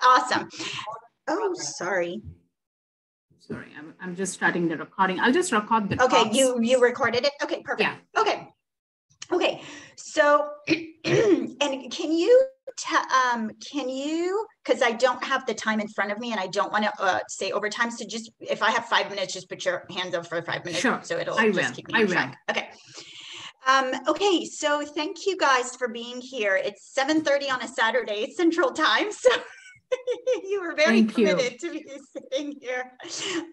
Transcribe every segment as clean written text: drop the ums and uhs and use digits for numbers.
awesome. Oh, sorry. Sorry, I'm just starting the recording. I'll just record the Okay, talks. you recorded it? Okay, perfect. Yeah. Okay. So, and can you, because I don't have the time in front of me and I don't want to say overtime. So just, if I have 5 minutes, just put your hands up for 5 minutes. Sure. So it'll just keep me on track. Okay. Okay. So thank you guys for being here. It's 7:30 on a Saturday Central Time. So you were very committed to be sitting here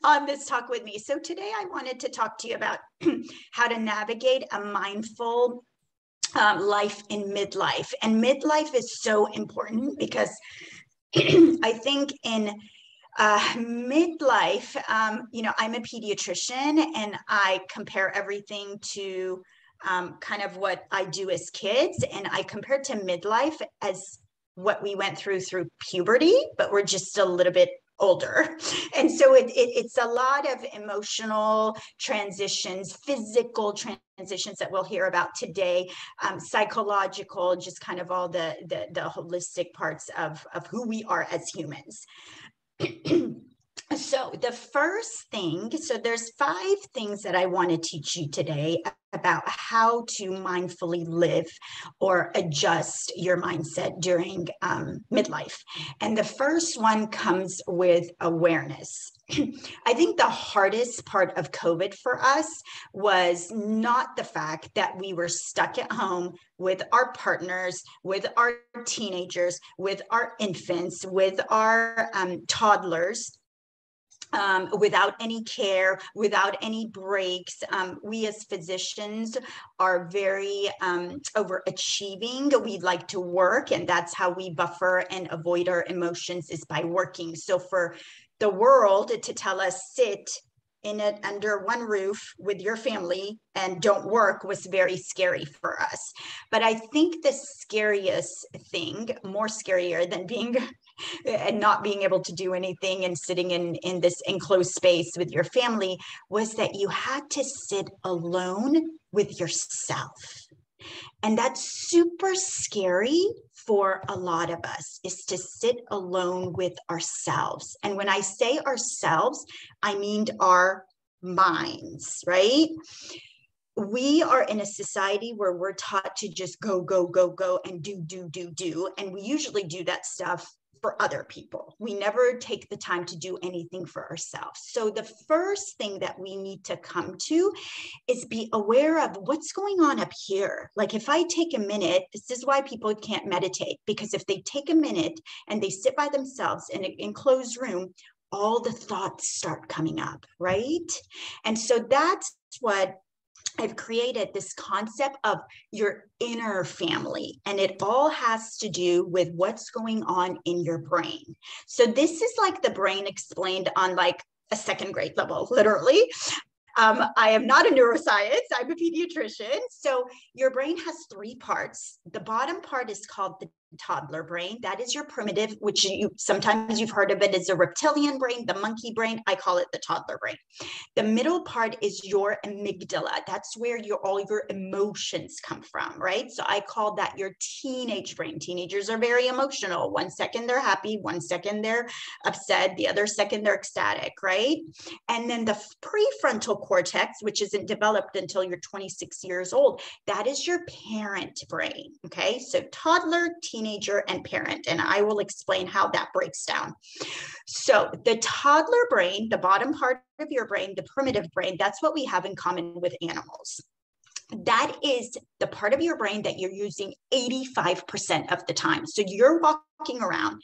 on this talk with me. So today I wanted to talk to you about how to navigate a mindful life in midlife. And midlife is so important because I think in midlife, I'm a pediatrician and I compare everything to kind of what I do as kids. And I compare to midlife as what we went through puberty, but we're just a little bit older. And so it's a lot of emotional transitions, physical transitions that we'll hear about today, psychological, just kind of all the holistic parts of who we are as humans. So the first thing, so there's 5 things that I want to teach you today about how to mindfully live or adjust your mindset during midlife. And the first one comes with awareness. I think the hardest part of COVID for us was not the fact that we were stuck at home with our partners, with our teenagers, with our infants, with our toddlers, without any care, without any breaks. We as physicians are very overachieving. We like to work, and that's how we buffer and avoid our emotions, is by working. So for the world to tell us sit in it under one roof with your family and don't work was very scary for us. But I think the scariest thing, more scarier than being and not being able to do anything and sitting in this enclosed space with your family, was that you had to sit alone with yourself. And that's super scary for a lot of us, is to sit alone with ourselves. And when I say ourselves, I mean our minds, right? We are in a society where we're taught to just go, go, go, go, and do. And we usually do that stuff for other people. We never take the time to do anything for ourselves. So the first thing that we need to come to is be aware of what's going on up here. Like if I take a minute, this is why people can't meditate, because if they take a minute and they sit by themselves in an enclosed room, all the thoughts start coming up, right? And so that's what I've created, this concept of your inner family, and it all has to do with what's going on in your brain. So this is like the brain explained on like a 2nd grade level, literally. I am not a neuroscience, I'm a pediatrician. So your brain has 3 parts. The bottom part is called the toddler brain. That is your primitive, which sometimes you've heard of it as a reptilian brain, the monkey brain. I call it the toddler brain. The middle part is your amygdala. That's where all your emotions come from, right? So I call that your teenage brain. Teenagers are very emotional. 1 second they're happy, 1 second they're upset, the other second they're ecstatic, right? And then the prefrontal cortex, which isn't developed until you're 26 years old, that is your parent brain, okay? So toddler, teenager, and parent, and I will explain how that breaks down. So the toddler brain, the bottom part of your brain, the primitive brain, that's what we have in common with animals. That is the part of your brain that you're using 85% of the time. So you're walking around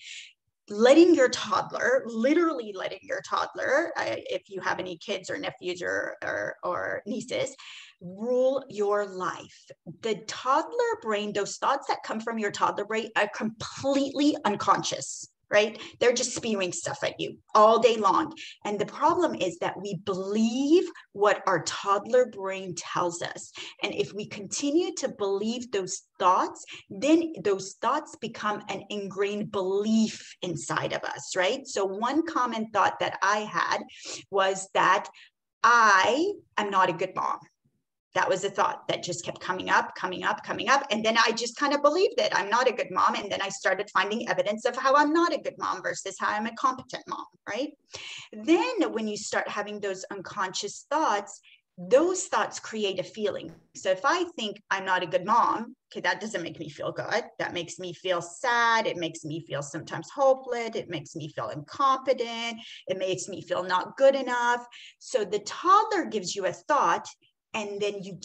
letting your toddler, literally letting your toddler, if you have any kids or nephews or nieces, rule your life. The toddler brain, those thoughts that come from your toddler brain are completely unconscious, right? They're just spewing stuff at you all day long. And the problem is that we believe what our toddler brain tells us. And if we continue to believe those thoughts, then those thoughts become an ingrained belief inside of us, right? So one common thought that I had was that I am not a good mom. That was a thought that just kept coming up, coming up, coming up. And then I just kind of believed it. I'm not a good mom. And then I started finding evidence of how I'm not a good mom versus how I'm a competent mom, right? Then when you start having those unconscious thoughts, those thoughts create a feeling. So if I think I'm not a good mom, okay, that doesn't make me feel good. That makes me feel sad. It makes me feel sometimes hopeless. It makes me feel incompetent. It makes me feel not good enough. So the toddler gives you a thought, and then you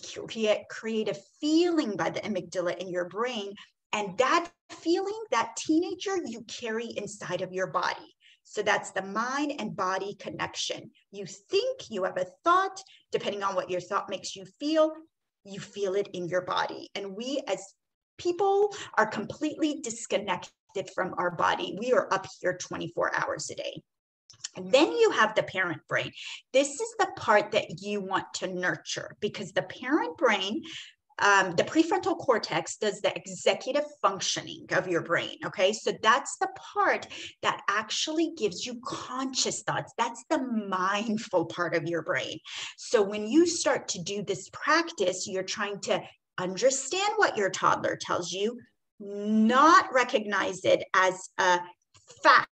create a feeling by the amygdala in your brain. And that feeling, that teenager, you carry inside of your body. So that's the mind and body connection. You think, you have a thought, depending on what your thought makes you feel it in your body. And we as people are completely disconnected from our body. We are up here 24 hours a day. And then you have the parent brain. This is the part that you want to nurture, because the parent brain, the prefrontal cortex, does the executive functioning of your brain. Okay, so that's the part that actually gives you conscious thoughts. That's the mindful part of your brain. So when you start to do this practice, you're trying to understand what your toddler tells you, not recognize it as a fact,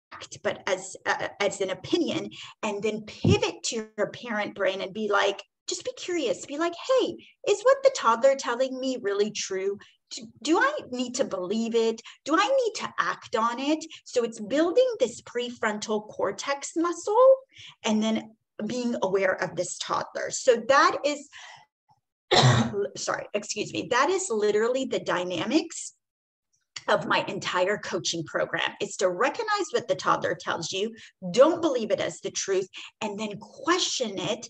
but as an opinion, and then pivot to your parent brain and be like, just be curious, be like, hey, is what the toddler telling me really true? Do I need to believe it? Do I need to act on it? So it's building this prefrontal cortex muscle and then being aware of this toddler. So that is, that is literally the dynamics of my entire coaching program. Is to recognize what the toddler tells you, don't believe it as the truth, and then question it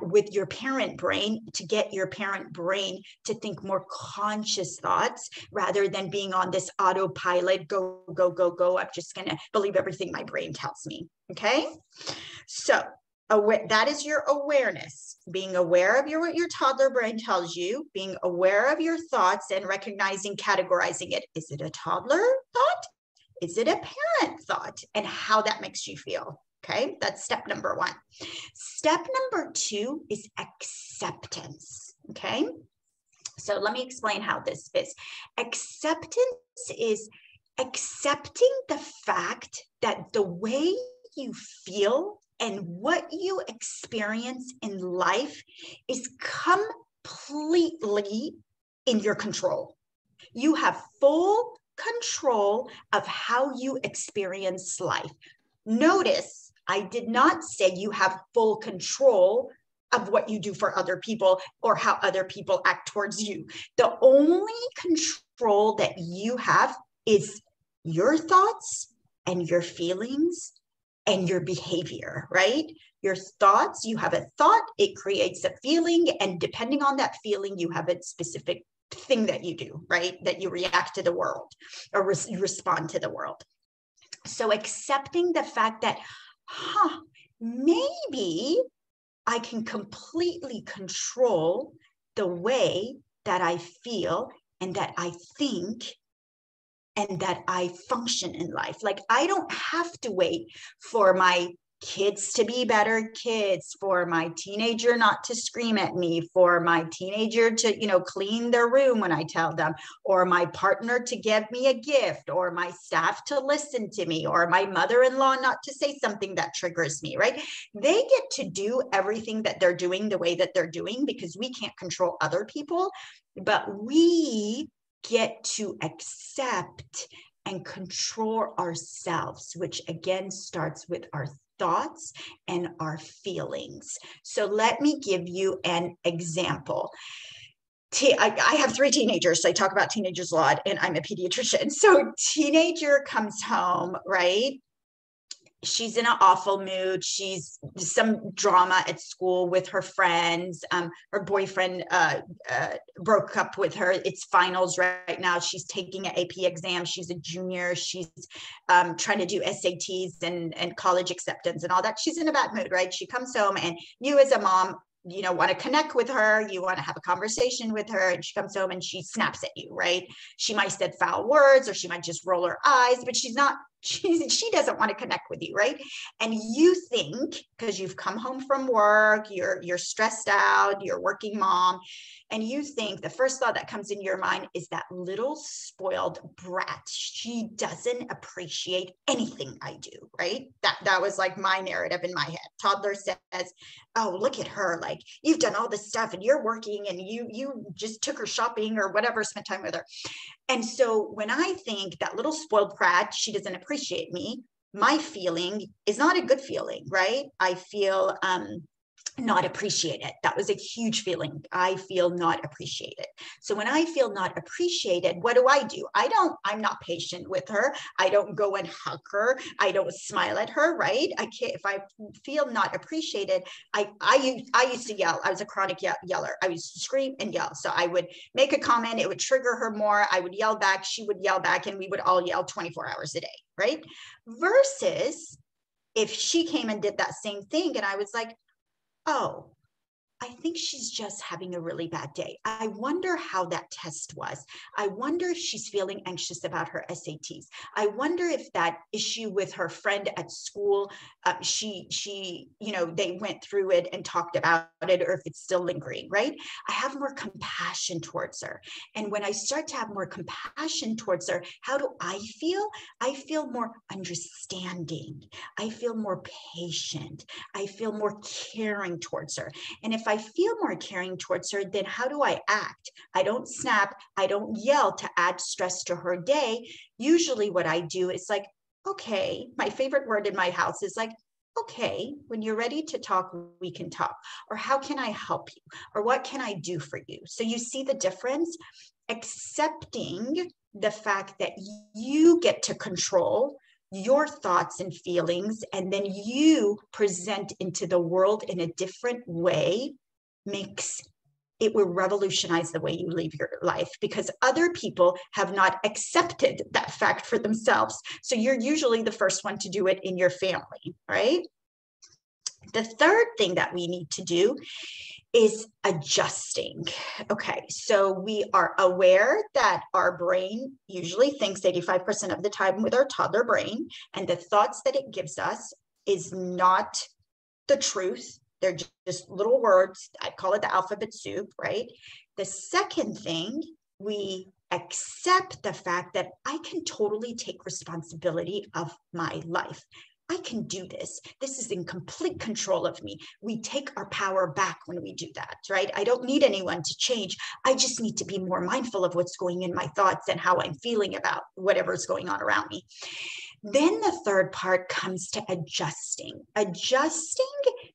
with your parent brain to get your parent brain to think more conscious thoughts rather than being on this autopilot, go, go, go, go. I'm just going to believe everything my brain tells me. Okay. So that is your awareness, being aware of what your toddler brain tells you, being aware of your thoughts and recognizing, categorizing it. Is it a toddler thought? Is it a parent thought? And how that makes you feel. Okay, that's step number one. Step number two is acceptance. Okay, so let me explain how this is. Acceptance is accepting the fact that the way you feel and what you experience in life is completely in your control. You have full control of how you experience life. Notice, I did not say you have full control of what you do for other people or how other people act towards you. The only control that you have is your thoughts and your feelings and your behavior, right? Your thoughts, you have a thought, it creates a feeling, and depending on that feeling, you have a specific thing that you do, right? That you react to the world or respond to the world. So accepting the fact that, maybe I can completely control the way that I feel and that I think and that I function in life. Like, I don't have to wait for my kids to be better kids, for my teenager not to scream at me, for my teenager to, clean their room when I tell them, or my partner to give me a gift, or my staff to listen to me, or my mother-in-law not to say something that triggers me, right? They get to do everything that they're doing the way that they're doing because we can't control other people, but we get to accept and control ourselves, which again starts with our thoughts and our feelings. So let me give you an example. I have 3 teenagers, so I talk about teenagers a lot, and I'm a pediatrician. So teenager comes home, right? She's in an awful mood. She's some drama at school with her friends. Her boyfriend broke up with her. It's finals right now. She's taking an AP exam. She's a junior. She's trying to do SATs and college acceptance and all that. She's in a bad mood, right? She comes home, and you as a mom, want to connect with her. You want to have a conversation with her, and she comes home and she snaps at you, right? She might said foul words, or she might just roll her eyes, but she's not she doesn't want to connect with you, right? And you think, because you've come home from work, you're stressed out, you're working mom, and you think the first thought that comes in your mind is that little spoiled brat. She doesn't appreciate anything I do, right? That was like my narrative in my head. Toddler says, oh, look at her, like you've done all this stuff and you're working and you just took her shopping or whatever, spent time with her. And so when I think that little spoiled brat, she doesn't appreciate me, my feeling is not a good feeling, right? I feel not appreciated. That was a huge feeling. I feel not appreciated. So when I feel not appreciated, what do? I'm not patient with her. I don't go and hug her. I don't smile at her, right? I can't, if I feel not appreciated, I used to yell. I was a chronic yeller. I would scream and yell. So I would make a comment, it would trigger her more. I would yell back, she would yell back, and we would all yell 24 hours a day, right? Versus if she came and did that same thing and I was like, oh, I think she's just having a really bad day. I wonder how that test was. I wonder if she's feeling anxious about her SATs. I wonder if that issue with her friend at school, they went through it and talked about it, or if it's still lingering, right? I have more compassion towards her. And when I start to have more compassion towards her, how do I feel? I feel more understanding. I feel more patient. I feel more caring towards her. And if I feel more caring towards her, then how do I act? I don't snap. I don't yell to add stress to her day. Usually what I do is like, okay, my favorite word in my house is like, okay, when you're ready to talk, we can talk. Or how can I help you? Or what can I do for you? So you see the difference? Accepting the fact that you get to control your thoughts and feelings, and then you present into the world in a different way, it will revolutionize the way you live your life, because other people have not accepted that fact for themselves. So you're usually the first one to do it in your family, right? The third thing that we need to do is adjusting. Okay, so we are aware that our brain usually thinks 85% of the time with our toddler brain, and the thoughts that it gives us is not the truth. They're just little words. I call it the alphabet soup, right? The second thing, we accept the fact that I can totally take responsibility of my life. I can do this. This is in complete control of me. We take our power back when we do that, right? I don't need anyone to change. I just need to be more mindful of what's going in my thoughts and how I'm feeling about whatever's going on around me. Then the third part comes to adjusting. Adjusting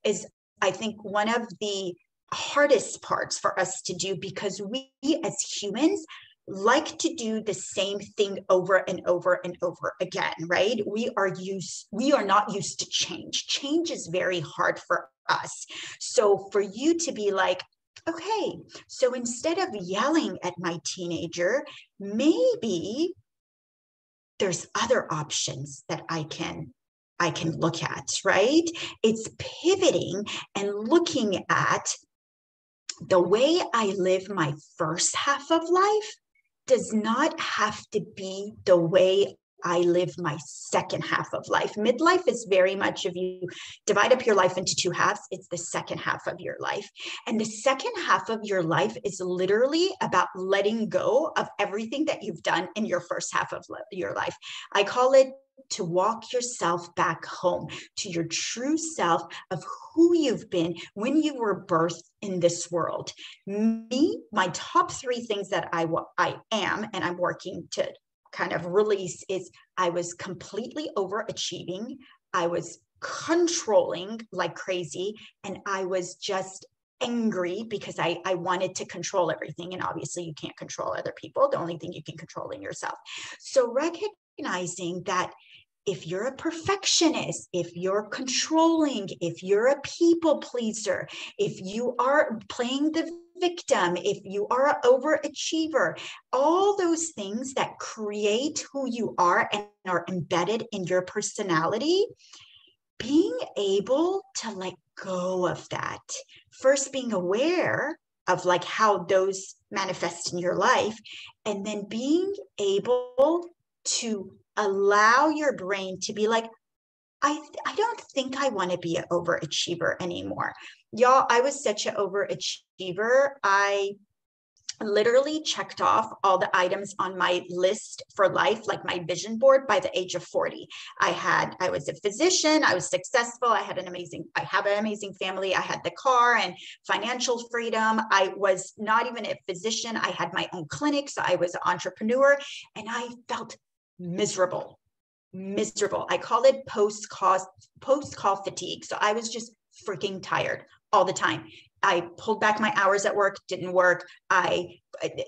is, I think, one of the hardest parts for us to do, because we as humans like to do the same thing over and over and over again, right? We are not used to change. Change is very hard for us. So for you to be like, okay, so instead of yelling at my teenager, maybe there's other options that I can look at, right? It's pivoting and looking at the way I live my first half of life does not have to be the way I live my second half of life. Midlife is very much, if you divide up your life into two halves, it's the second half of your life. And the second half of your life is literally about letting go of everything that you've done in your first half of your life. I call it to walk yourself back home to your true self of who you've been when you were birthed in this world. My top three things that I am, and I'm working to kind of release, is I was completely overachieving. I was controlling like crazy, and I was just angry because I wanted to control everything. And obviously you can't control other people. The only thing you can control is yourself. So recognizing that if you're a perfectionist, if you're controlling, if you're a people pleaser, if you are playing the victim, if you are an overachiever, all those things that create who you are and are embedded in your personality, being able to let go of that. First, being aware of like how those manifest in your life, and then being able to allow your brain to be like, I don't think I want to be an overachiever anymore. Y'all, I was such an overachiever. I literally checked off all the items on my list for life, like my vision board, by the age of 40. I was a physician, I was successful, I have an amazing family, I had the car and financial freedom. I was not even a physician, I had my own clinic, so I was an entrepreneur, and I felt miserable. I call it post-call fatigue. So I was just freaking tired all the time. I pulled back my hours at work, didn't work. I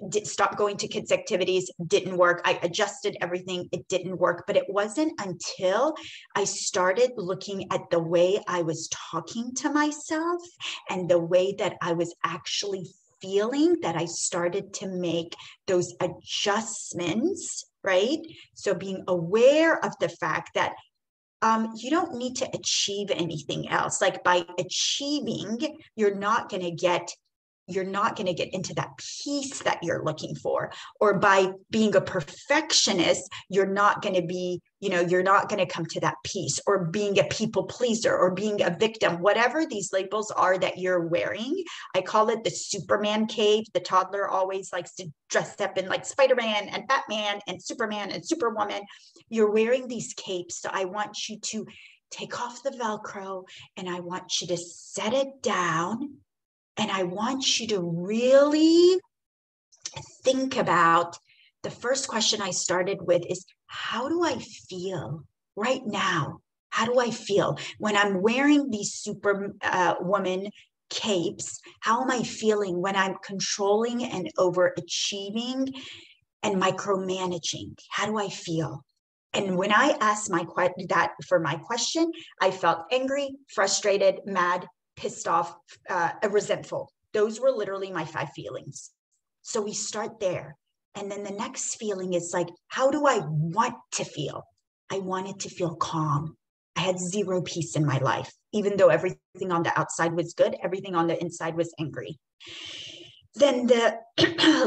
did stop going to kids' activities, didn't work. I adjusted everything, it didn't work. But it wasn't until I started looking at the way I was talking to myself and the way that I was actually feeling that I started to make those adjustments, right? So being aware of the fact that you don't need to achieve anything else. Like by achieving, you're not going to get into that peace that you're looking for. Or by being a perfectionist, you're not going to come to that peace. Or being a people pleaser or being a victim, whatever these labels are that you're wearing. I call it the Superman cave. The toddler always likes to dress up in like Spider-Man and Batman and Superman and Superwoman. You're wearing these capes. So I want you to take off the Velcro and I want you to set it down. And I want you to really think about the first question I started with is, how do I feel right now? How do I feel when I'm wearing these Superwoman capes? How am I feeling when I'm controlling and overachieving and micromanaging? How do I feel? And when I asked that for my question, I felt angry, frustrated, mad, pissed off, resentful. Those were literally my 5 feelings. So we start there. And then the next feeling is like, how do I want to feel? I wanted to feel calm. I had zero peace in my life. Even though everything on the outside was good, everything on the inside was angry. Then the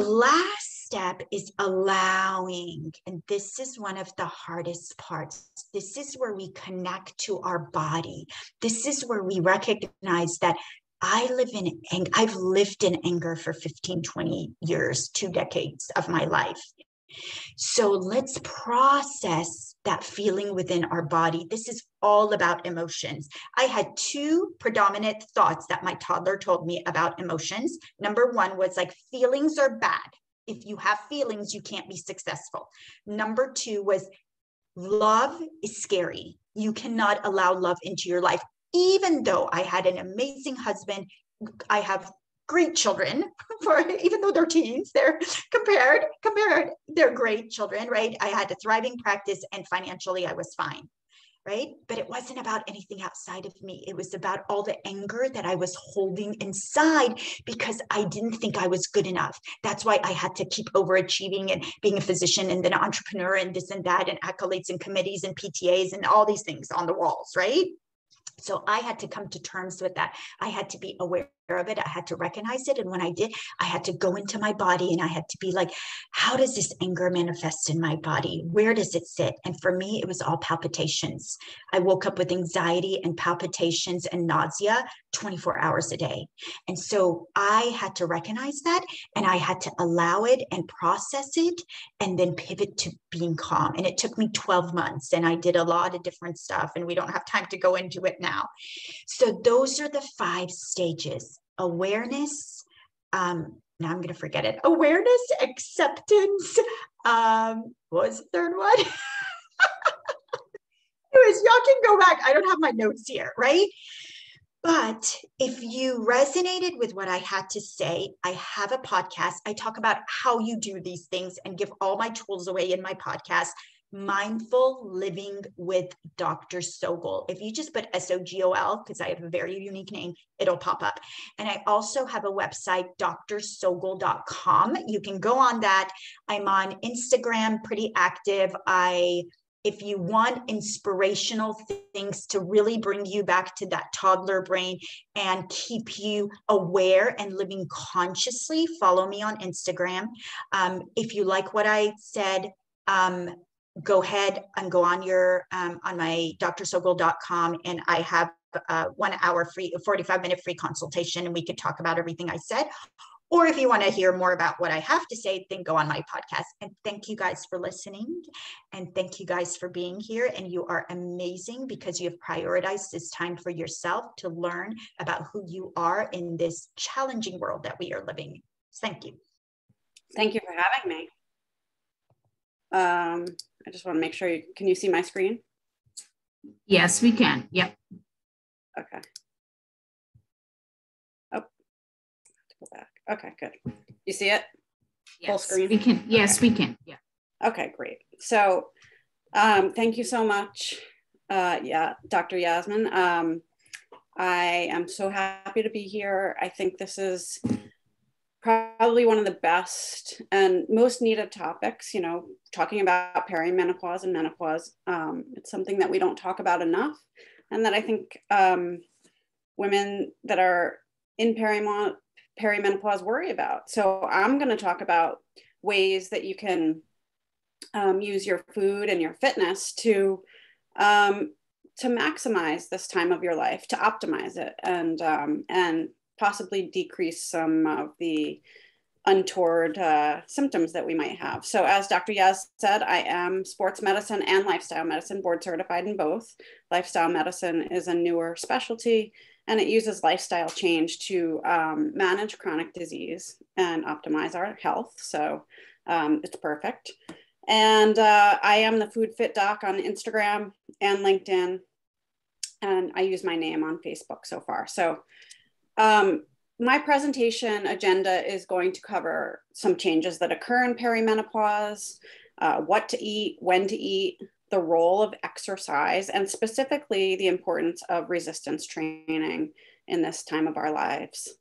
last step is allowing. And this is one of the hardest parts. This is where we connect to our body. This is where we recognize that I've lived in anger for 15, 20 years, 2 decades of my life. So let's process that feeling within our body. This is all about emotions. I had 2 predominant thoughts that my toddler told me about emotions. Number 1 was like, feelings are bad. If you have feelings, you can't be successful. Number 2 was, love is scary. You cannot allow love into your life. Even though I had an amazing husband, I have great children, even though they're teens, they're compared, they're great children, right? I had a thriving practice and financially I was fine, right? But it wasn't about anything outside of me. It was about all the anger that I was holding inside because I didn't think I was good enough. That's why I had to keep overachieving and being a physician and then an entrepreneur and this and that and accolades and committees and PTAs and all these things on the walls, right? So I had to come to terms with that. I had to be aware of it. I had to recognize it. And when I did, I had to go into my body and I had to be like, how does this anger manifest in my body? Where does it sit? And for me, it was all palpitations. I woke up with anxiety and palpitations and nausea 24 hours a day. And so I had to recognize that and I had to allow it and process it and then pivot to being calm. And it took me 12 months and I did a lot of different stuff and we don't have time to go into it now. So those are the 5 stages. Awareness, now I'm going to forget it. Awareness, acceptance. What was the third one? Anyways, y'all can go back. I don't have my notes here, right? But if you resonated with what I had to say, I have a podcast. I talk about how you do these things and give all my tools away in my podcast. Mindful Living with Dr. Sogol. If you just put SOGOL, because I have a very unique name, it'll pop up. And I also have a website, drsogol.com. You can go on that. I'm on Instagram, pretty active. If you want inspirational things to really bring you back to that toddler brain and keep you aware and living consciously, follow me on Instagram. If you like what I said, go ahead and go on on my drsogol.com, and I have a 1 hour free, 45-minute free consultation, and we could talk about everything I said. Or if you want to hear more about what I have to say, then go on my podcast. And thank you guys for listening. And thank you guys for being here. And you are amazing because you have prioritized this time for yourself to learn about who you are in this challenging world that we are living in. Thank you. Thank you for having me. I just want to make sure can you see my screen? Yes, we can. Yep. Okay. Oh, go back. Okay, good. You see it? Yes, full screen? We can. Yes, okay. We can. Yeah. Okay, great. So thank you so much, Dr. Yasmin. I am so happy to be here. I think this is probably one of the best and most needed topics, talking about perimenopause and menopause. It's something that we don't talk about enough, and that I think women that are in perimenopause worry about. So I'm going to talk about ways that you can use your food and your fitness to maximize this time of your life, to optimize it, and possibly decrease some of the untoward symptoms that we might have. So as Dr. Yaz said, I am sports medicine and lifestyle medicine board certified in both. Lifestyle medicine is a newer specialty, and it uses lifestyle change to manage chronic disease and optimize our health. So it's perfect. And I am the Food Fit Doc on Instagram and LinkedIn, and I use my name on Facebook so far. So my presentation agenda is going to cover some changes that occur in perimenopause, what to eat, when to eat, the role of exercise, and specifically the importance of resistance training in this time of our lives.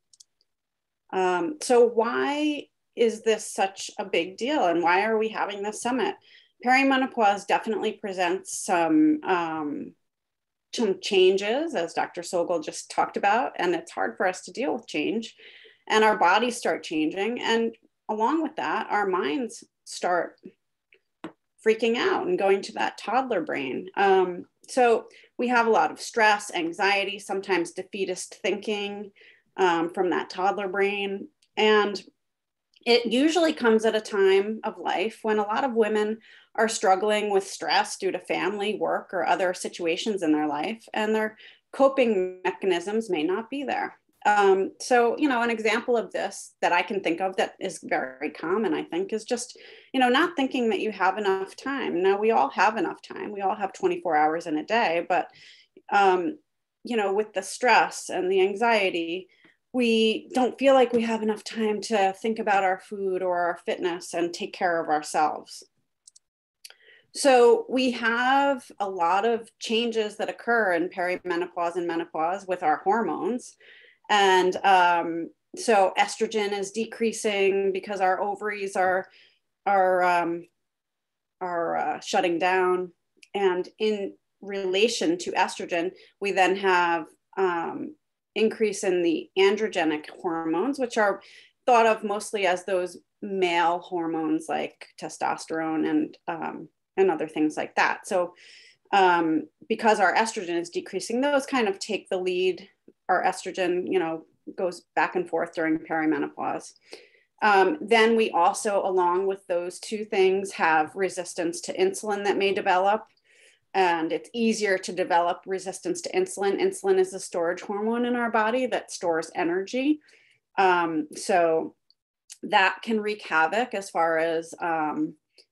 So why is this such a big deal, and why are we having this summit? Perimenopause definitely presents some changes, as Dr. Sogol just talked about, and it's hard for us to deal with change, and our bodies start changing, and along with that, our minds start freaking out and going to that toddler brain. So we have a lot of stress, anxiety, sometimes defeatist thinking from that toddler brain, and it usually comes at a time of life when a lot of women are struggling with stress due to family, work, or other situations in their life, and their coping mechanisms may not be there. So, an example of this that I can think of that is very common, I think, is just, not thinking that you have enough time. Now, we all have enough time. We all have 24 hours in a day, but, with the stress and the anxiety, we don't feel like we have enough time to think about our food or our fitness and take care of ourselves. So we have a lot of changes that occur in perimenopause and menopause with our hormones. And so estrogen is decreasing because our ovaries are shutting down. And in relation to estrogen, we then have increase in the androgenic hormones, which are thought of mostly as those male hormones like testosterone and other things like that. So because our estrogen is decreasing, those kind of take the lead. Our estrogen, goes back and forth during perimenopause. Then we also, along with those two things, have resistance to insulin that may develop. And it's easier to develop resistance to insulin. Insulin is a storage hormone in our body that stores energy. So that can wreak havoc as far as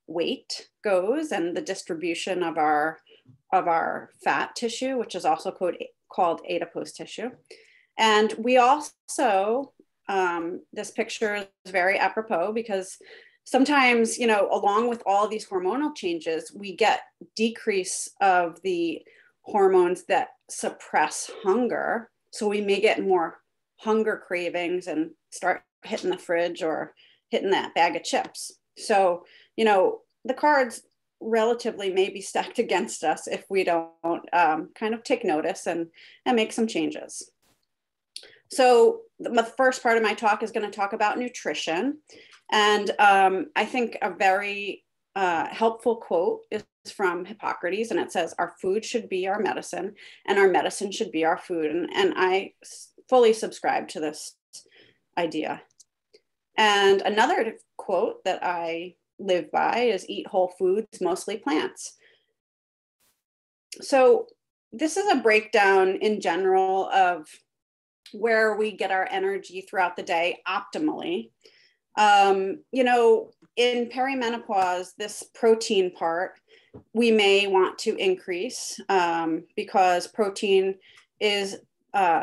weight goes and the distribution of our fat tissue, which is also called adipose tissue. And we also, this picture is very apropos because sometimes, along with all these hormonal changes, we get decrease of the hormones that suppress hunger. So we may get more hunger cravings and start hitting the fridge or hitting that bag of chips. So, the cards relatively may be stacked against us if we don't kind of take notice and make some changes. So the first part of my talk is going to talk about nutrition. And I think a very helpful quote is from Hippocrates, and it says, "Our food should be our medicine, and our medicine should be our food." And I fully subscribe to this idea. And another quote that I live by is, "Eat whole foods, mostly plants." So this is a breakdown in general of where we get our energy throughout the day optimally. In perimenopause, this protein part, we may want to increase because protein is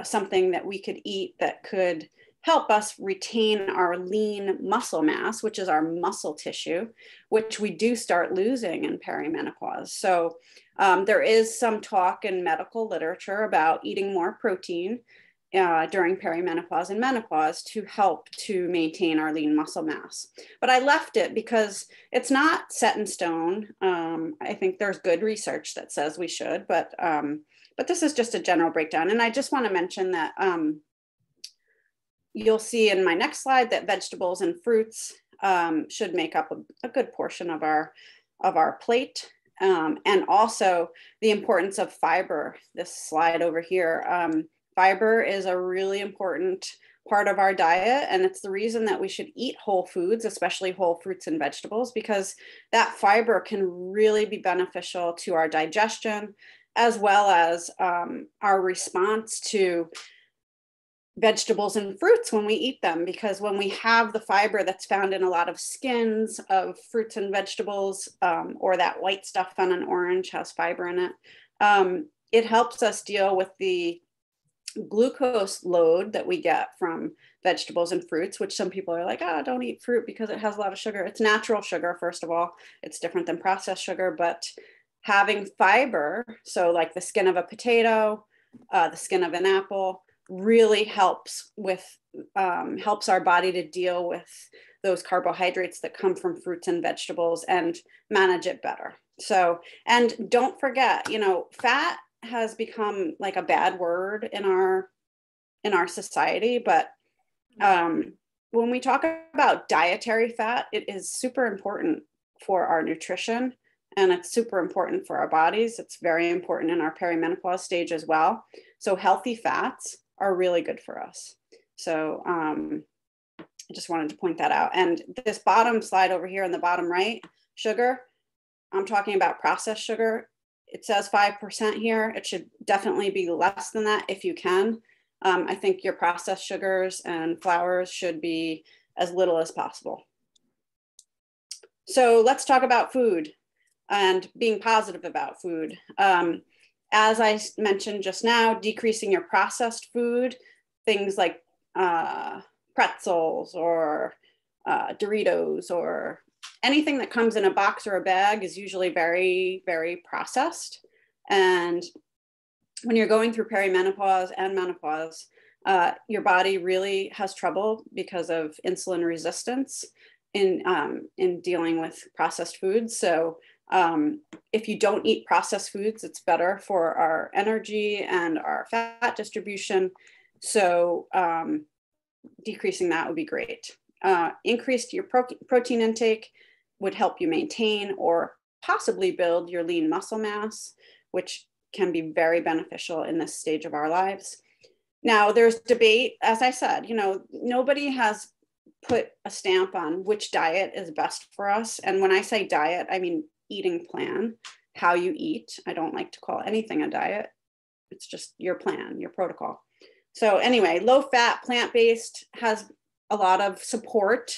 something that we could eat that could help us retain our lean muscle mass, which is our muscle tissue, which we do start losing in perimenopause. So there is some talk in medical literature about eating more protein during perimenopause and menopause to help to maintain our lean muscle mass. But I left it because it's not set in stone. I think there's good research that says we should, but this is just a general breakdown. And I just want to mention that you'll see in my next slide that vegetables and fruits should make up a good portion of our plate. And also the importance of fiber. This slide over here, fiber is a really important part of our diet, and it's the reason that we should eat whole foods, especially whole fruits and vegetables, because that fiber can really be beneficial to our digestion, as well as our response to vegetables and fruits when we eat them. Because when we have the fiber that's found in a lot of skins of fruits and vegetables, or that white stuff on an orange has fiber in it, it helps us deal with the glucose load that we get from vegetables and fruits, which some people are like, oh, don't eat fruit because it has a lot of sugar. It's natural sugar, first of all. It's different than processed sugar, but having fiber, so like the skin of a potato, the skin of an apple, really helps our body to deal with those carbohydrates that come from fruits and vegetables and manage it better. So, and don't forget, fat has become like a bad word in our society, but when we talk about dietary fat, it is super important for our nutrition, and it's super important for our bodies. It's very important in our perimenopause stage as well. So healthy fats are really good for us. So I just wanted to point that out. And this bottom slide over here in the bottom right, sugar, I'm talking about processed sugar. It says 5% here. It should definitely be less than that if you can. I think your processed sugars and flours should be as little as possible. So let's talk about food and being positive about food. As I mentioned just now, decreasing your processed food, things like pretzels or Doritos or anything that comes in a box or a bag is usually very, very processed. And when you're going through perimenopause and menopause, your body really has trouble because of insulin resistance in dealing with processed foods. So if you don't eat processed foods, it's better for our energy and our fat distribution. So decreasing that would be great. Increase your protein intake would help you maintain or possibly build your lean muscle mass, which can be very beneficial in this stage of our lives. Now, there's debate, as I said, nobody has put a stamp on which diet is best for us. And when I say diet, I mean eating plan, how you eat. I don't like to call anything a diet. It's just your plan, your protocol. So anyway, low fat, plant-based has a lot of support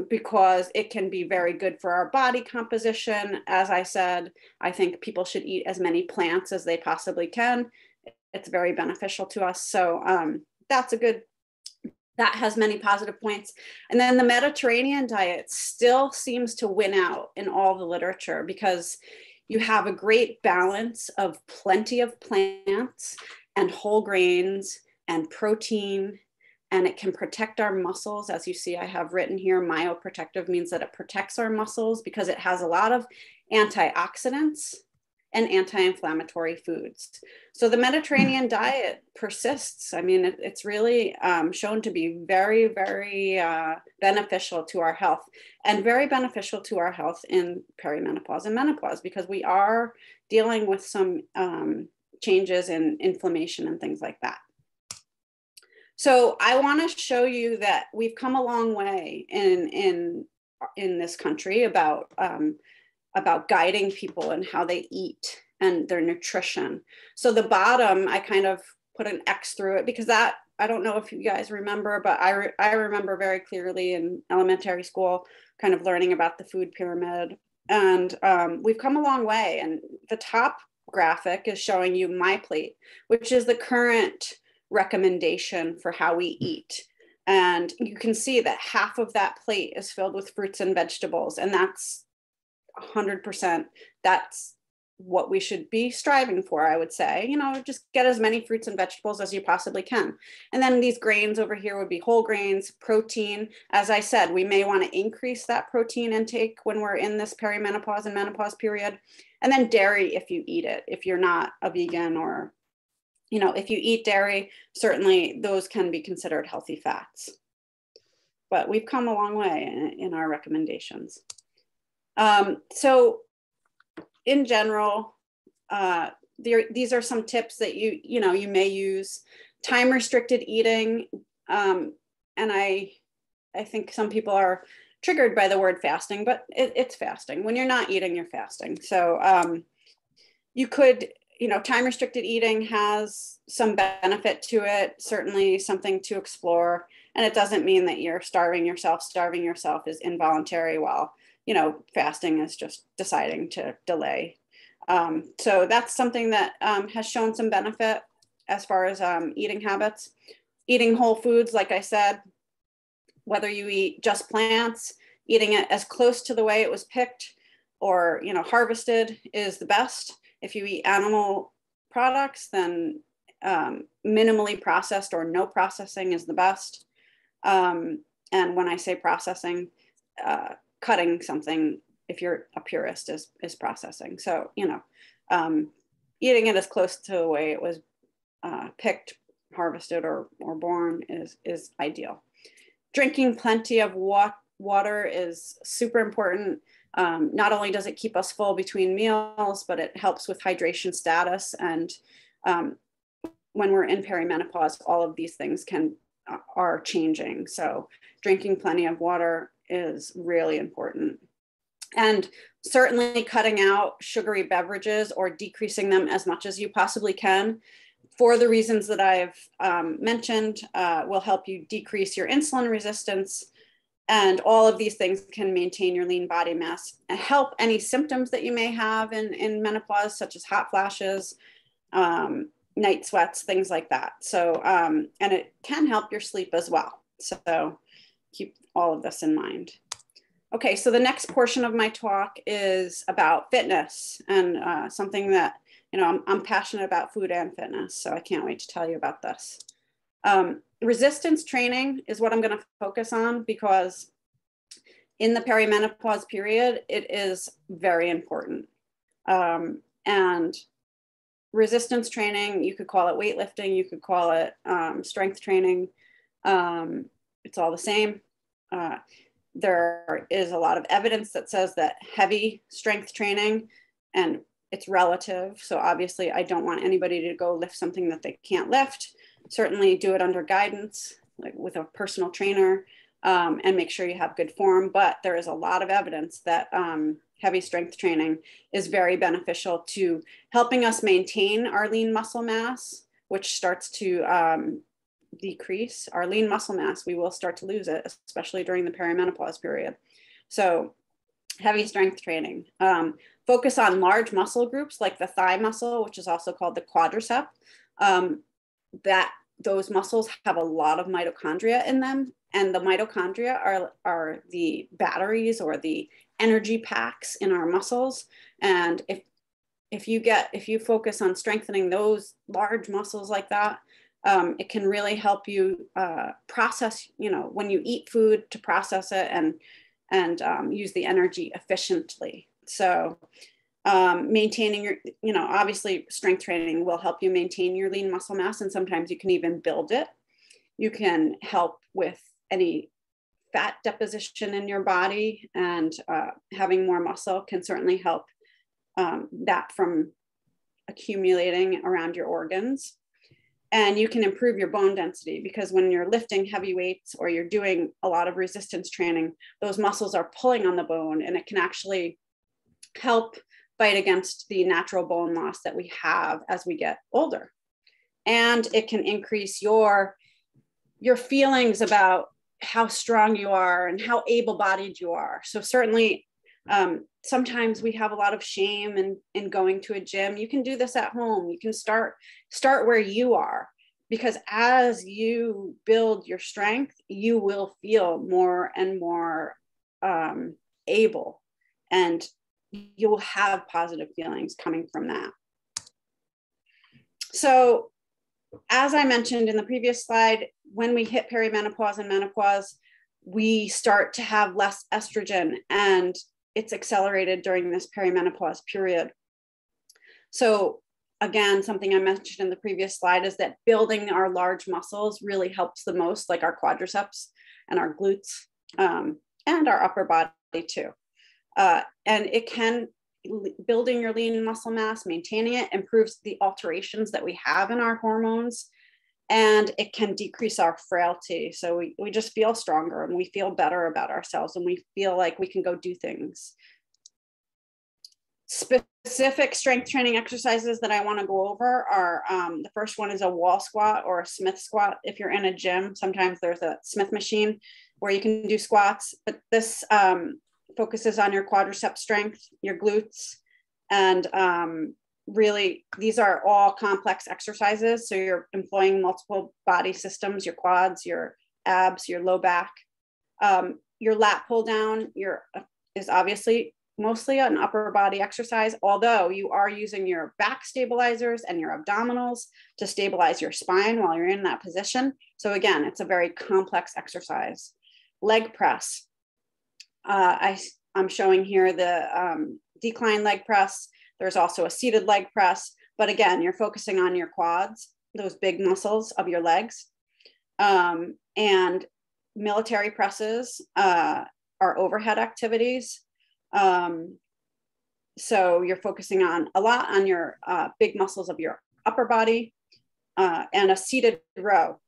because it can be very good for our body composition. As I said, I think people should eat as many plants as they possibly can. It's very beneficial to us. So that has many positive points. And then the Mediterranean diet still seems to win out in all the literature because you have a great balance of plenty of plants and whole grains and protein, and it can protect our muscles. As you see, I have written here, myoprotective means that it protects our muscles because it has a lot of antioxidants and anti-inflammatory foods. So the Mediterranean diet persists. I mean, it's really shown to be very, very beneficial to our health, and very beneficial to our health in perimenopause and menopause, because we are dealing with some changes in inflammation and things like that. So I want to show you that we've come a long way in this country about guiding people and how they eat and their nutrition. So the bottom, I kind of put an X through it, because that, I don't know if you guys remember, but I remember very clearly in elementary school kind of learning about the food pyramid. And we've come a long way. And the top graphic is showing you my plate, which is the current recommendation for how we eat. And you can see that half of that plate is filled with fruits and vegetables. And that's 100%. That's what we should be striving for, I would say. You know, just get as many fruits and vegetables as you possibly can. And then these grains over here would be whole grains, protein. As I said, we may want to increase that protein intake when we're in this perimenopause and menopause period. And then dairy, if you eat it, if you're not a vegan, or, you know, if you eat dairy, certainly those can be considered healthy fats. But we've come a long way in our recommendations. So in general, these are some tips that you may use. Time restricted eating, and I think some people are triggered by the word fasting, but it's fasting. When you're not eating, you're fasting. So you could, time restricted eating has some benefit to it, certainly something to explore. And it doesn't mean that you're starving yourself. Starving yourself is involuntary, while fasting is just deciding to delay. So that's something that has shown some benefit as far as eating habits. Eating whole foods, like I said, whether you eat just plants, eating it as close to the way it was picked or harvested is the best. If you eat animal products, then minimally processed or no processing is the best. And when I say processing, cutting something, if you're a purist, is processing. So, eating it as close to the way it was picked, harvested, or born is ideal. Drinking plenty of water is super important. Not only does it keep us full between meals, but it helps with hydration status. And when we're in perimenopause, all of these things are changing. So drinking plenty of water is really important. And certainly cutting out sugary beverages or decreasing them as much as you possibly can, for the reasons that I've mentioned, will help you decrease your insulin resistance. And all of these things can maintain your lean body mass and help any symptoms that you may have in menopause, such as hot flashes, night sweats, things like that. So, and it can help your sleep as well. So keep all of this in mind. Okay, so the next portion of my talk is about fitness, and something that, I'm passionate about food and fitness, so I can't wait to tell you about this. Resistance training is what I'm going to focus on, because in the perimenopause period, it is very important. And resistance training, you could call it weightlifting, you could call it strength training. It's all the same. There is a lot of evidence that says that heavy strength training, and it's relative. So obviously I don't want anybody to go lift something that they can't lift. Certainly do it under guidance, like with a personal trainer, and make sure you have good form. But there is a lot of evidence that heavy strength training is very beneficial to helping us maintain our lean muscle mass, which starts to decrease our lean muscle mass. We will start to lose it, especially during the perimenopause period. So heavy strength training. Focus on large muscle groups like the thigh muscle, which is also called the quadricep. That those muscles have a lot of mitochondria in them, and the mitochondria are the batteries or the energy packs in our muscles. And if you focus on strengthening those large muscles like that, it can really help you process, when you eat food, to process it and use the energy efficiently. So Maintaining your, obviously strength training will help you maintain your lean muscle mass, and sometimes you can even build it. You can help with any fat deposition in your body, and having more muscle can certainly help that from accumulating around your organs. And you can improve your bone density, because when you're lifting heavy weights or you're doing a lot of resistance training, those muscles are pulling on the bone, and it can actually help fight against the natural bone loss that we have as we get older. And it can increase your feelings about how strong you are and how able-bodied you are. So certainly, sometimes we have a lot of shame in going to a gym. You can do this at home. You can start where you are, because as you build your strength, you will feel more and more able, and you will have positive feelings coming from that. So as I mentioned in the previous slide, when we hit perimenopause and menopause, we start to have less estrogen, and it's accelerated during this perimenopause period. So again, something I mentioned in the previous slide is that building our large muscles really helps the most, like our quadriceps and our glutes, and our upper body too. And it can, building your lean muscle mass, maintaining it, improves the alterations that we have in our hormones, and it can decrease our frailty. So we just feel stronger, and we feel better about ourselves, and we feel like we can go do things. Specific strength training exercises that I want to go over are, the first one is a wall squat or a Smith squat. If you're in a gym, sometimes there's a Smith machine where you can do squats, but this focuses on your quadricep strength, your glutes, and really these are all complex exercises. So you're employing multiple body systems, your quads, your abs, your low back. Your lat pull down is obviously mostly an upper body exercise, although you are using your back stabilizers and your abdominals to stabilize your spine while you're in that position. So again, it's a very complex exercise. Leg press. I'm showing here the decline leg press. There's also a seated leg press, but again, you're focusing on your quads, those big muscles of your legs. And military presses are overhead activities. So you're focusing a lot on your big muscles of your upper body. And a seated row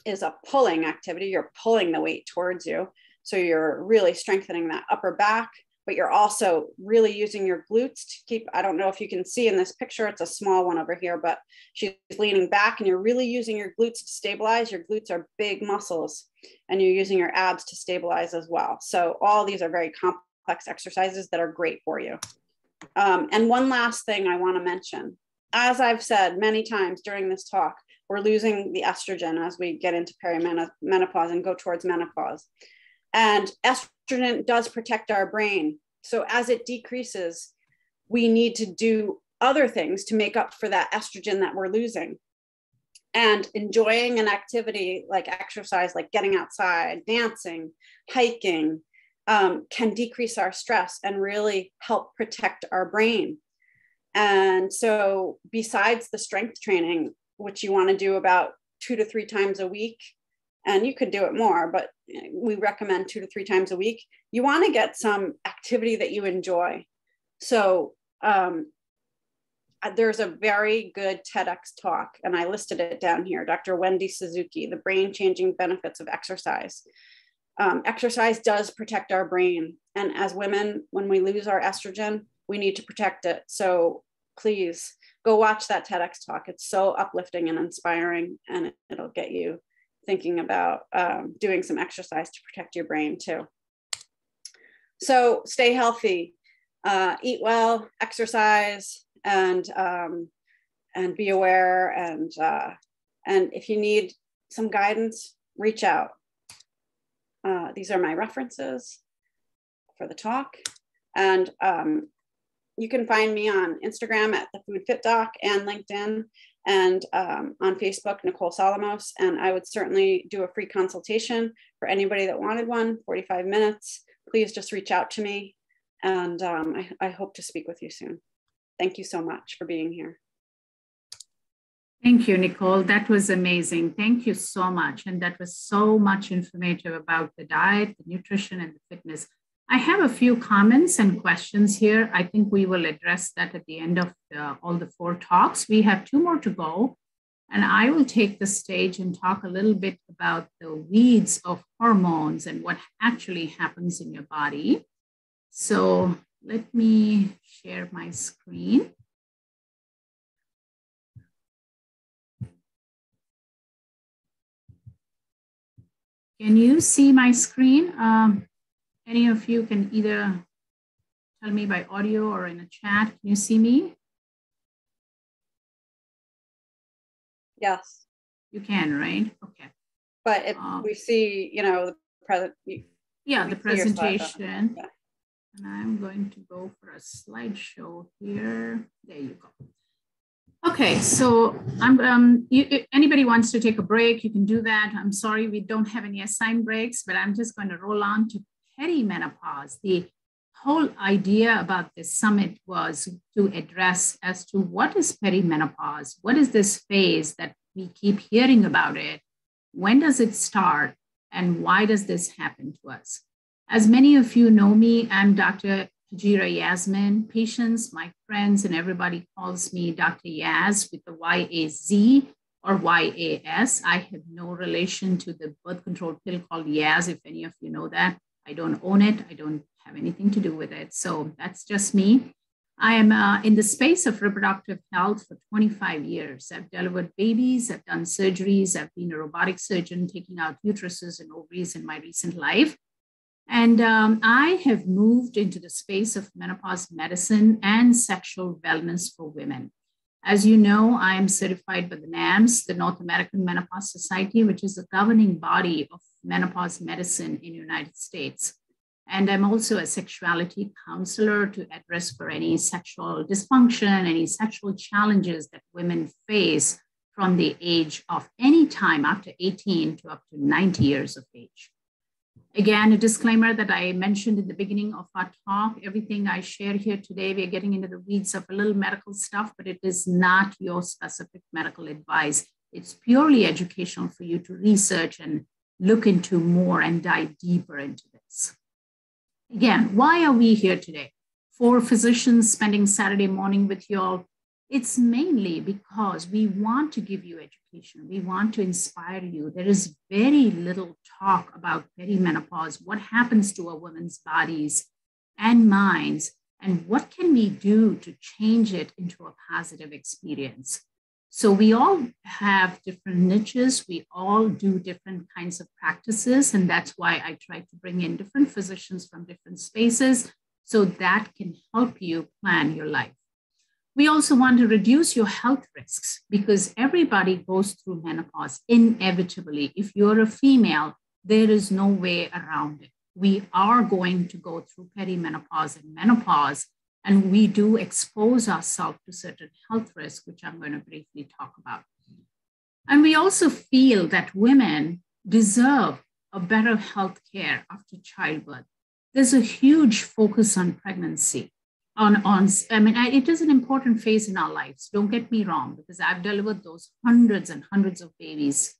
is a pulling activity. You're pulling the weight towards you. So you're really strengthening that upper back, but you're also really using your glutes to keep, I don't know if you can see in this picture, it's a small one over here, but she's leaning back, and you're really using your glutes to stabilize. Your glutes are big muscles, and you're using your abs to stabilize as well. So all these are very complex exercises that are great for you. And one last thing I want to mention, as I've said many times during this talk, we're losing the estrogen as we get into perimenopause and go towards menopause. And estrogen does protect our brain. So as it decreases, we need to do other things to make up for that estrogen that we're losing. And enjoying an activity like exercise, like getting outside, dancing, hiking, can decrease our stress and really help protect our brain. And so besides the strength training, which you want to do about 2 to 3 times a week, and you could do it more, but we recommend 2 to 3 times a week, you want to get some activity that you enjoy. So there's a very good TEDx talk, and I listed it down here, Dr. Wendy Suzuki, The Brain-Changing Benefits of Exercise. Exercise does protect our brain. And as women, when we lose our estrogen, we need to protect it. So please go watch that TEDx talk. It's so uplifting and inspiring, and it'll get you thinking about doing some exercise to protect your brain too. So stay healthy, eat well, exercise, and be aware. And if you need some guidance, reach out. These are my references for the talk. And you can find me on Instagram at the Food Fit Doc and LinkedIn, and on Facebook, Nicole Solomos. And I would certainly do a free consultation for anybody that wanted one, 45 minutes. Please just reach out to me. And I hope to speak with you soon. Thank you so much for being here. Thank you, Nicole. That was amazing. Thank you so much. And that was so much informative about the diet, the nutrition, and the fitness. I have a few comments and questions here. I think we will address that at the end of all the 4 talks. We have 2 more to go. And I will take the stage and talk a little bit about the weeds of hormones and what actually happens in your body. So let me share my screen. Can you see my screen? Any of you can either tell me by audio or in a chat. Can you see me? Yes. You can, right? Okay. But we see, you know, the presentation. Yeah. And I'm going to go for a slideshow here. There you go. Okay, so anybody wants to take a break, you can do that. I'm sorry, we don't have any assigned breaks, but I'm just going to roll on to perimenopause. The whole idea about this summit was to address as to what is perimenopause? What is this phase that we keep hearing about it? When does it start? And why does this happen to us? As many of you know me, I'm Dr. Hajira Yasmin. Patients, my friends, and everybody calls me Dr. Yaz with the Y-A-Z or Y-A-S. I have no relation to the birth control pill called Yaz, if any of you know that. I don't own it. I don't have anything to do with it. So that's just me. I am in the space of reproductive health for 25 years. I've delivered babies, I've done surgeries, I've been a robotic surgeon taking out uteruses and ovaries in my recent life. And I have moved into the space of menopause medicine and sexual wellness for women. As you know, I am certified by the NAMS, the North American Menopause Society, which is a governing body of menopause medicine in the United States. And I'm also a sexuality counselor to address for any sexual dysfunction, any sexual challenges that women face from the age of any time after 18 to up to 90 years of age. Again, a disclaimer that I mentioned in the beginning of our talk, everything I share here today, we're getting into the weeds of a little medical stuff, but it is not your specific medical advice. It's purely educational for you to research and look into more and dive deeper into this. Again, why are we here today? 4 physicians spending Saturday morning with you all. It's mainly because we want to give you education. We want to inspire you. There is very little talk about perimenopause, what happens to a woman's bodies and minds, and what can we do to change it into a positive experience. So we all have different niches. We all do different kinds of practices. And that's why I try to bring in different physicians from different spaces so that can help you plan your life. We also want to reduce your health risks because everybody goes through menopause inevitably. If you're a female, there is no way around it. We are going to go through perimenopause and menopause, and we do expose ourselves to certain health risks, which I'm going to briefly talk about. And we also feel that women deserve a better health care after childbirth. There's a huge focus on pregnancy. It is an important phase in our lives. Don't get me wrong, because I've delivered those hundreds and hundreds of babies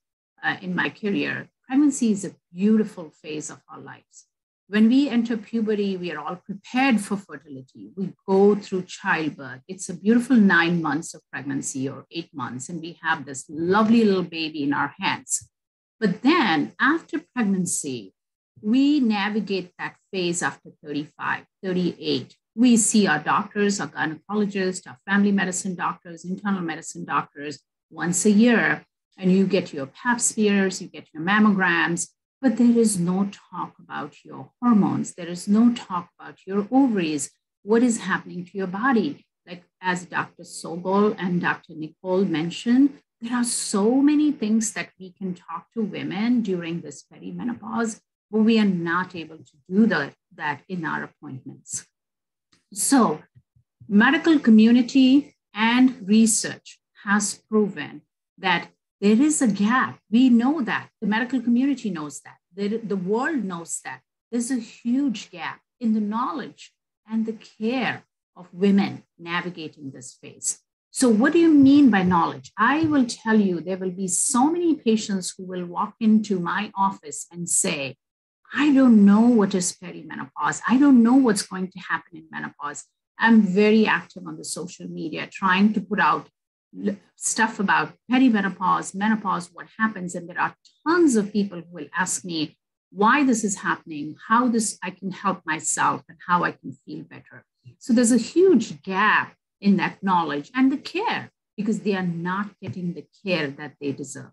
in my career. Pregnancy is a beautiful phase of our lives. When we enter puberty, we are all prepared for fertility. We go through childbirth. It's a beautiful 9 months of pregnancy or 8 months, and we have this lovely little baby in our hands. But then after pregnancy, we navigate that phase after 35, 38. We see our doctors, our gynecologists, our family medicine doctors, internal medicine doctors once a year, and you get your pap smears, you get your mammograms, but there is no talk about your hormones. There is no talk about your ovaries, what is happening to your body. Like as Dr. Sobol and Dr. Nicole mentioned, there are so many things that we can talk to women during this perimenopause, but we are not able to do that in our appointments. So medical community and research has proven that there is a gap. We know that. The medical community knows that. The world knows that. There's a huge gap in the knowledge and the care of women navigating this phase. So what do you mean by knowledge? I will tell you, there will be so many patients who will walk into my office and say, I don't know what is perimenopause. I don't know what's going to happen in menopause. I'm very active on the social media, trying to put out stuff about perimenopause, menopause, what happens. And there are tons of people who will ask me why this is happening, how I can help myself, and how I can feel better. So there's a huge gap in that knowledge and the care, because they are not getting the care that they deserve.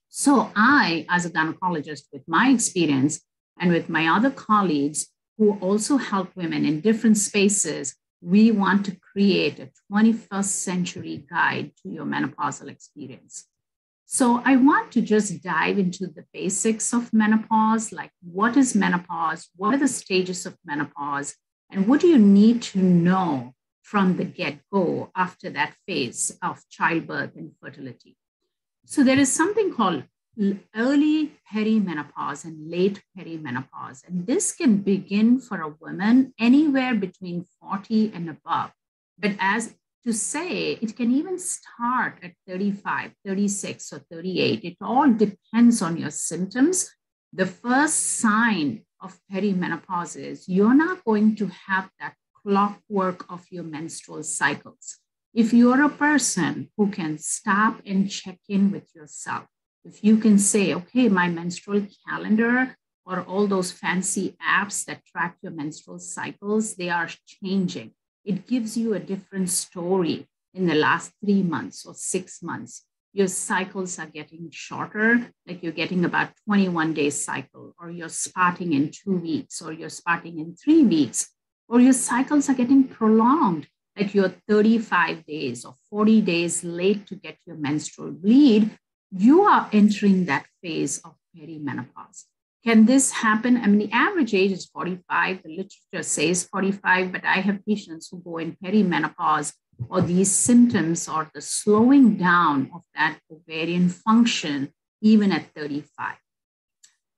So I, as a gynecologist, with my experience and with my other colleagues who also help women in different spaces, we want to create a 21st century guide to your menopausal experience. So I want to just dive into the basics of menopause, like what is menopause, what are the stages of menopause, and what do you need to know from the get-go after that phase of childbirth and fertility. So there is something called early perimenopause and late perimenopause. And this can begin for a woman anywhere between 40 and above. But as to say, it can even start at 35, 36, or 38. It all depends on your symptoms. The first sign of perimenopause is you're not going to have that clockwork of your menstrual cycles. If you're a person who can stop and check in with yourself, if you can say, okay, my menstrual calendar or all those fancy apps that track your menstrual cycles, they are changing. It gives you a different story in the last 3 months or 6 months. Your cycles are getting shorter, like you're getting about 21-day cycle, or you're spotting in 2 weeks, or you're spotting in 3 weeks, or your cycles are getting prolonged, like you're 35 days or 40 days late to get your menstrual bleed. You are entering that phase of perimenopause. Can this happen? I mean, the average age is 45. The literature says 45, but I have patients who go in perimenopause, or these symptoms or the slowing down of that ovarian function even at 35.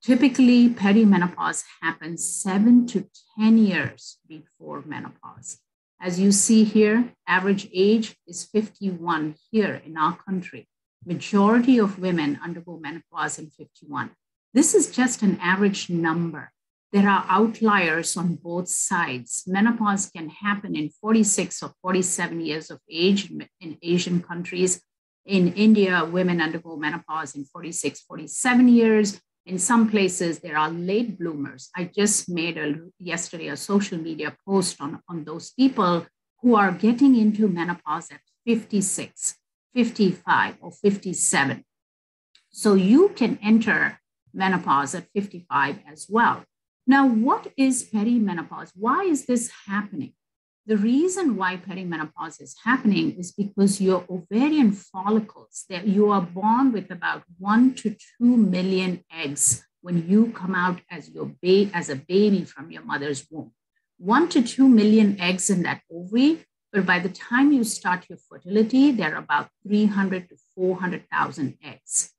Typically, perimenopause happens 7 to 10 years before menopause. As you see here, average age is 51 here in our country. Majority of women undergo menopause in 51. This is just an average number. There are outliers on both sides. Menopause can happen in 46 or 47 years of age in Asian countries. In India, women undergo menopause in 46, 47 years. In some places, there are late bloomers. I just made yesterday a social media post on those people who are getting into menopause at 56, 55, or 57. So you can enter menopause at 55 as well. Now, what is perimenopause? Why is this happening? The reason why perimenopause is happening is because your ovarian follicles, that you are born with about 1 to 2 million eggs when you come out as a baby from your mother's womb. 1 to 2 million eggs in that ovary, but by the time you start your fertility, there are about 300 to 400,000 eggs.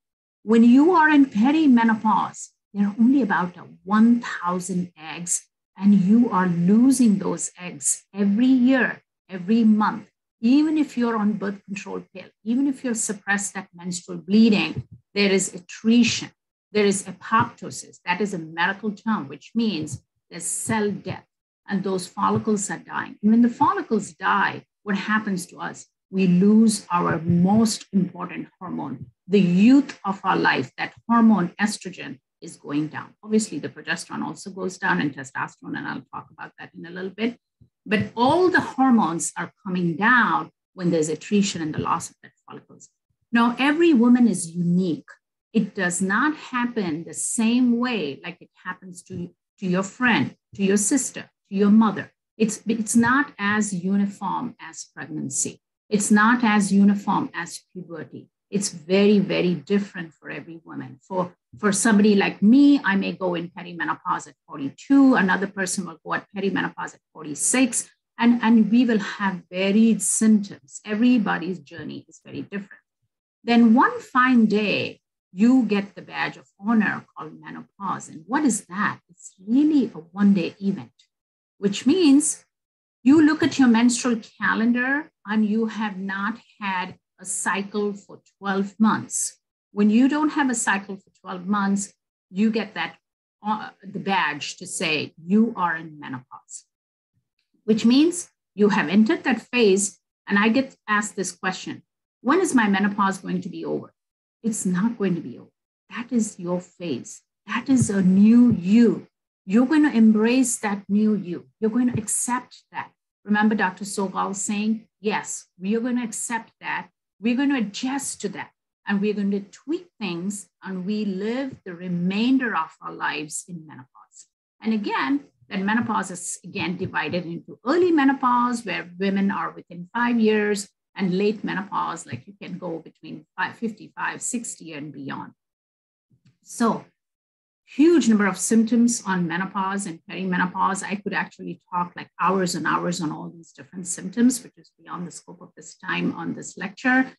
When you are in perimenopause, there are only about 1,000 eggs, and you are losing those eggs every year, every month. Even if you're on birth control pill, even if you're suppressed that menstrual bleeding, there is attrition, there is apoptosis. That is a medical term, which means there's cell death, and those follicles are dying. And when the follicles die, what happens to us? We lose our most important hormone, the youth of our life, that hormone estrogen is going down. Obviously, the progesterone also goes down, and testosterone, and I'll talk about that in a little bit. But all the hormones are coming down when there's attrition and the loss of that follicles. Now, every woman is unique. It does not happen the same way like it happens to your friend, to your sister, to your mother. It's not as uniform as pregnancy. It's not as uniform as puberty. It's very, very different for every woman. For somebody like me, I may go in perimenopause at 42. Another person will go at perimenopause at 46. And we will have varied symptoms. Everybody's journey is very different. Then one fine day, you get the badge of honor called menopause. And what is that? It's really a one-day event. which means you look at your menstrual calendar and you have not had a cycle for 12 months. When you don't have a cycle for 12 months, you get that the badge to say you are in menopause, which means you have entered that phase. And I get asked this question, when is my menopause going to be over? It's not going to be over. That is your phase. That is a new you. You're going to embrace that new you. You're going to accept that. Remember Dr. Sogal saying, yes, we are going to accept that. We're going to adjust to that. And we're going to tweak things, and we live the remainder of our lives in menopause. And again, that menopause is again divided into early menopause, where women are within 5 years, and late menopause, like you can go between 55, 60 and beyond. So huge number of symptoms on menopause and perimenopause. I could actually talk like hours and hours on all these different symptoms, which is beyond the scope of this time on this lecture.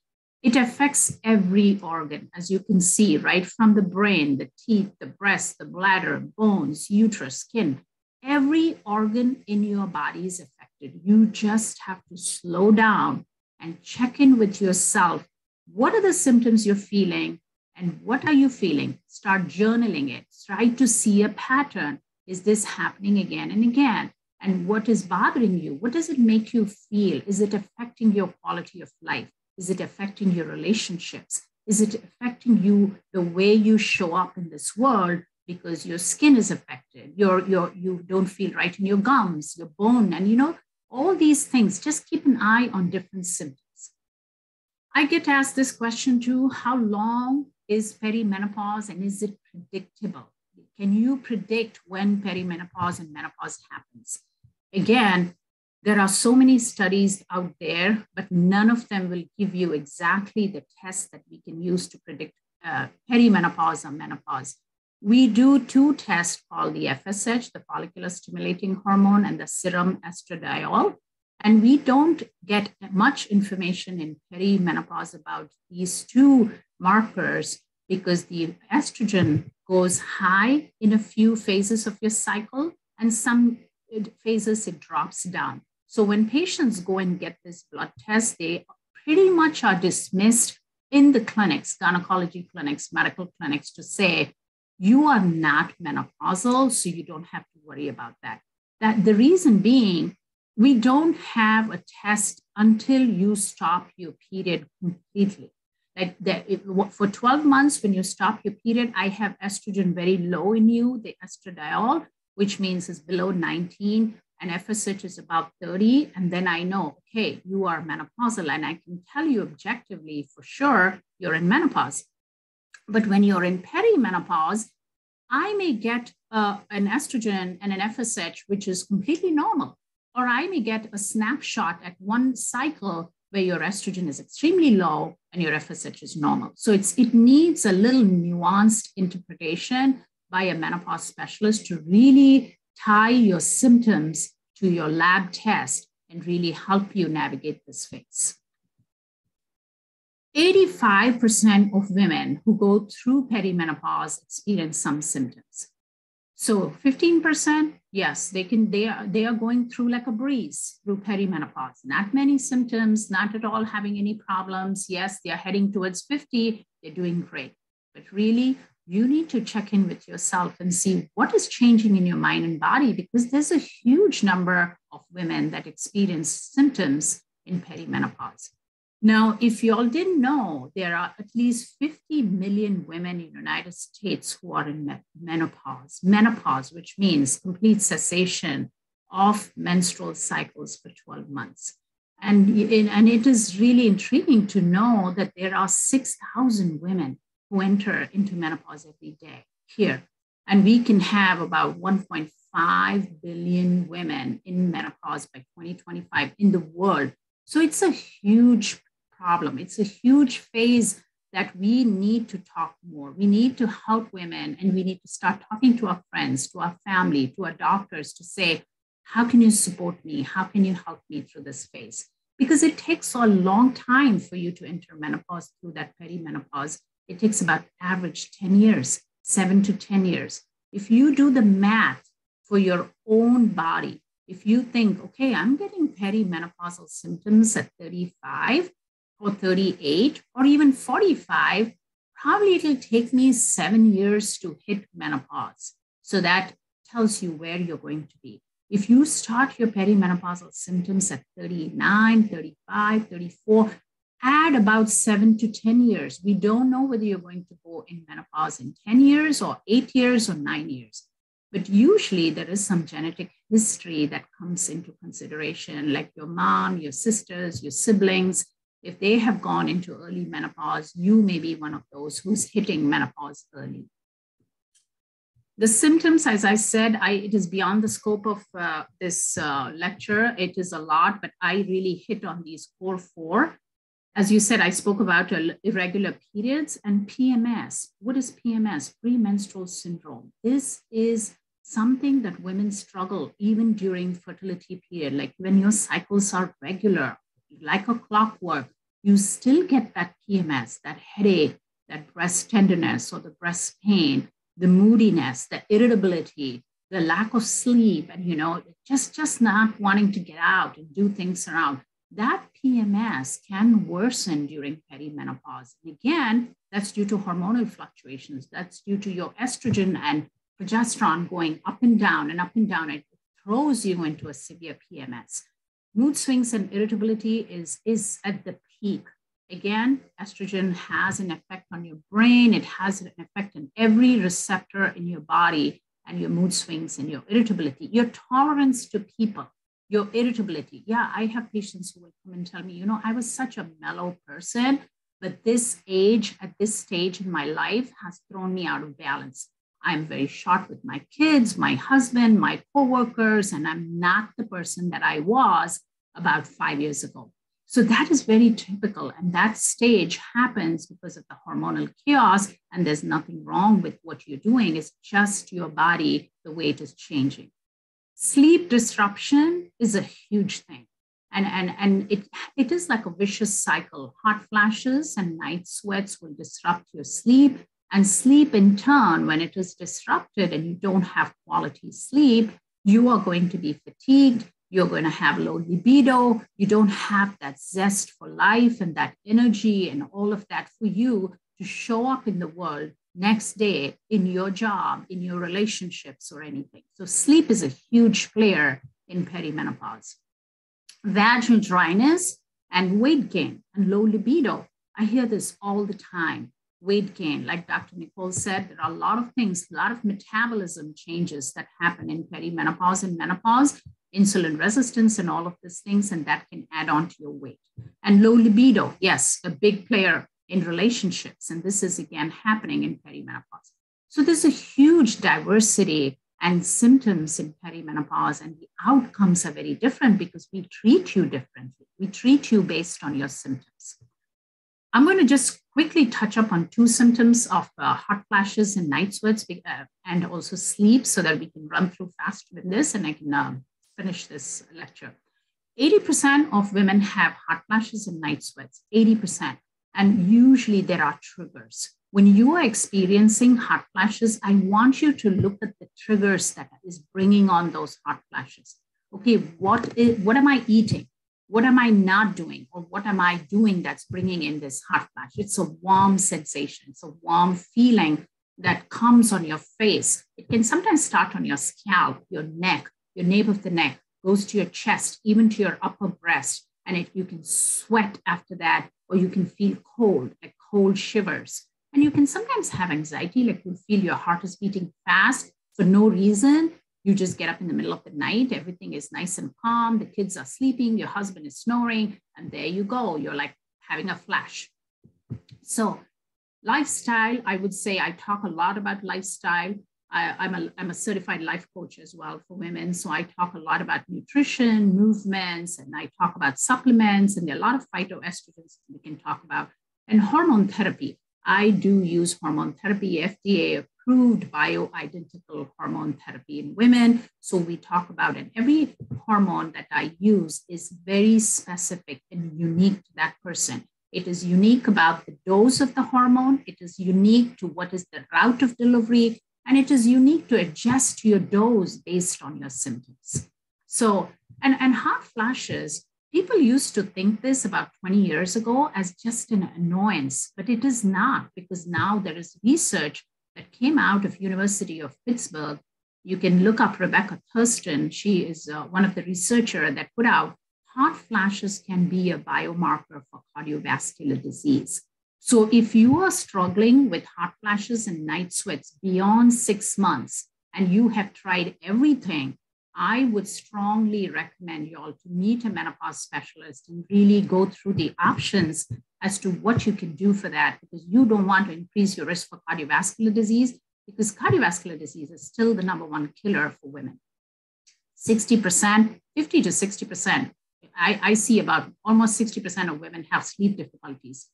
It affects every organ, as you can see, right from the brain, the teeth, the breast, the bladder, bones, uterus, skin. Every organ in your body is affected. You just have to slow down and check in with yourself. What are the symptoms you're feeling and what are you feeling? Start journaling it. Try to see a pattern. Is this happening again and again? And what is bothering you? What does it make you feel? Is it affecting your quality of life? Is it affecting your relationships? Is it affecting you, the way you show up in this world, because your skin is affected? You don't feel right in your gums, your bone, and all these things. Just keep an eye on different symptoms. I get asked this question too: how long is perimenopause, and is it predictable? Can you predict when perimenopause and menopause happens? Again, there are so many studies out there, but none of them will give you exactly the test that we can use to predict perimenopause or menopause. We do 2 tests called the FSH, the follicular stimulating hormone, and the serum estradiol. And we don't get much information in perimenopause about these 2 markers because the estrogen goes high in a few phases of your cycle, and some phases it drops down. So when patients go and get this blood test, they pretty much are dismissed in the clinics, gynecology clinics, medical clinics, to say, you are not menopausal, so you don't have to worry about that. The reason being, we don't have a test until you stop your period completely. For 12 months, when you stop your period, I have estrogen very low in you, the estradiol, which means is below 19, and FSH is about 30. And then I know, okay, you are menopausal, and I can tell you objectively for sure you're in menopause. But when you're in perimenopause, I may get an estrogen and an FSH, which is completely normal, or I may get a snapshot at one cycle where your estrogen is extremely low and your FSH is normal. So it needs a little nuanced interpretation by a menopause specialist to really tie your symptoms to your lab test and really help you navigate this phase. 85% of women who go through perimenopause experience some symptoms. So 15%, yes, they are going through like a breeze through perimenopause. Not many symptoms, not at all having any problems. Yes, they are heading towards 50, they're doing great. But really, you need to check in with yourself and see what is changing in your mind and body, because there's a huge number of women that experience symptoms in perimenopause. Now, if you all didn't know, there are at least 50 million women in the United States who are in menopause. Menopause, which means complete cessation of menstrual cycles for 12 months. And it is really intriguing to know that there are 6,000 women who enter into menopause every day here. And we can have about 1.5 billion women in menopause by 2025 in the world. So it's a huge problem. It's a huge phase that we need to talk more. We need to help women, and we need to start talking to our friends, to our family, to our doctors to say, how can you support me? How can you help me through this phase? Because it takes a long time for you to enter menopause through that perimenopause. It takes about average 10 years, 7 to 10 years. If you do the math for your own body, If you think, okay, I'm getting perimenopausal symptoms at 35 or 38 or even 45, probably it'll take me 7 years to hit menopause. So that tells you where you're going to be. If you start your perimenopausal symptoms at 39, 35, 34, add about 7 to 10 years. We don't know whether you're going to go in menopause in 10 years or 8 years or 9 years. But usually there is some genetic history that comes into consideration, like your mom, your sisters, your siblings. If they have gone into early menopause, you may be one of those who's hitting menopause early. The symptoms, as I said, it is beyond the scope of this lecture. It is a lot, but I really hit on these core 4. As you said, I spoke about irregular periods and PMS. What is PMS? Premenstrual syndrome. This is something that women struggle even during fertility period. Like when your cycles are regular, like a clockwork, you still get that PMS, that headache, that breast tenderness or the breast pain, the moodiness, the irritability, the lack of sleep, and just not wanting to get out and do things around. That PMS can worsen during perimenopause. Again, that's due to hormonal fluctuations. That's due to your estrogen and progesterone going up and down and up and down. It throws you into a severe PMS. Mood swings and irritability is at the peak. Again, estrogen has an effect on your brain. It has an effect on every receptor in your body, and your mood swings and your irritability, your tolerance to people, your irritability. Yeah, I have patients who will come and tell me, I was such a mellow person, but this age, at this stage in my life, has thrown me out of balance. I'm very short with my kids, my husband, my coworkers, and I'm not the person that I was about 5 years ago. So that is very typical. And that stage happens because of the hormonal chaos. And there's nothing wrong with what you're doing. It's just your body, the way it is changing. Sleep disruption is a huge thing. And it is like a vicious cycle. Hot flashes and night sweats will disrupt your sleep. And sleep in turn, when it is disrupted and you don't have quality sleep, you are going to be fatigued. You're going to have low libido. You don't have that zest for life and that energy and all of that for you to show up in the world next day in your job, in your relationships or anything. So sleep is a huge player in perimenopause. Vaginal dryness and weight gain and low libido. I hear this all the time. Weight gain, like Dr. Nicole said, there are a lot of things, a lot of metabolism changes that happen in perimenopause and menopause, insulin resistance and all of these things, and that can add on to your weight. And low libido, yes, a big player in relationships. And this is again happening in perimenopause. So there's a huge diversity and symptoms in perimenopause, and the outcomes are very different because we treat you differently. We treat you based on your symptoms. I'm going to just quickly touch up on 2 symptoms of hot flashes and night sweats and also sleep so that we can run through fast with this and I can finish this lecture. 80% of women have hot flashes and night sweats, 80%. And usually there are triggers. When you are experiencing hot flashes, I want you to look at the triggers that is bringing on those hot flashes. Okay, what am I eating? What am I not doing? Or what am I doing that's bringing in this hot flash? It's a warm sensation. It's a warm feeling that comes on your face. It can sometimes start on your scalp, your neck, your nape of the neck, goes to your chest, even to your upper breast. And you can sweat after that, or you can feel cold, like cold shivers. And you can sometimes have anxiety, like you feel your heart is beating fast for no reason. You just get up in the middle of the night, everything is nice and calm, the kids are sleeping, your husband is snoring, and there you go, you're like having a flash. So lifestyle, I would say I talk a lot about lifestyle. I'm a certified life coach as well for women. So I talk a lot about nutrition, movements, and I talk about supplements, and there are a lot of phytoestrogens we can talk about. And hormone therapy. I do use hormone therapy, FDA approved bioidentical hormone therapy in women. So we talk about it. Every hormone that I use is very specific and unique to that person. It is unique about the dose of the hormone. It is unique to what is the route of delivery. And it is unique to adjust your dose based on your symptoms. So, and hot flashes, people used to think this about 20 years ago as just an annoyance, but it is not, because now there is research that came out of University of Pittsburgh. You can look up Rebecca Thurston. She is one of the researchers that put out hot flashes can be a biomarker for cardiovascular disease. So if you are struggling with hot flashes and night sweats beyond 6 months, and you have tried everything, I would strongly recommend you all to meet a menopause specialist and really go through the options as to what you can do for that, because you don't want to increase your risk for cardiovascular disease, because cardiovascular disease is still the #1 killer for women. 60%, 50 to 60%. I see about almost 60% of women have sleep difficulties.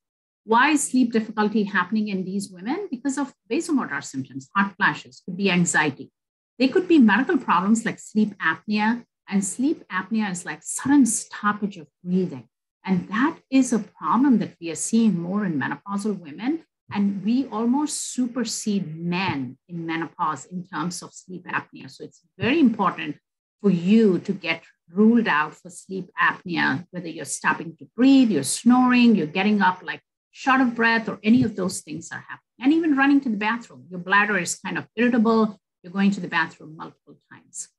Why is sleep difficulty happening in these women? Because of vasomotor symptoms, hot flashes, could be anxiety. They could be medical problems like sleep apnea, and sleep apnea is like sudden stoppage of breathing. And that is a problem that we are seeing more in menopausal women. And we almost supersede men in menopause in terms of sleep apnea. So it's very important for you to get ruled out for sleep apnea, whether you're stopping to breathe, you're snoring, you're getting up like short of breath, or any of those things are happening. And even running to the bathroom, your bladder is kind of irritable, you're going to the bathroom multiple times.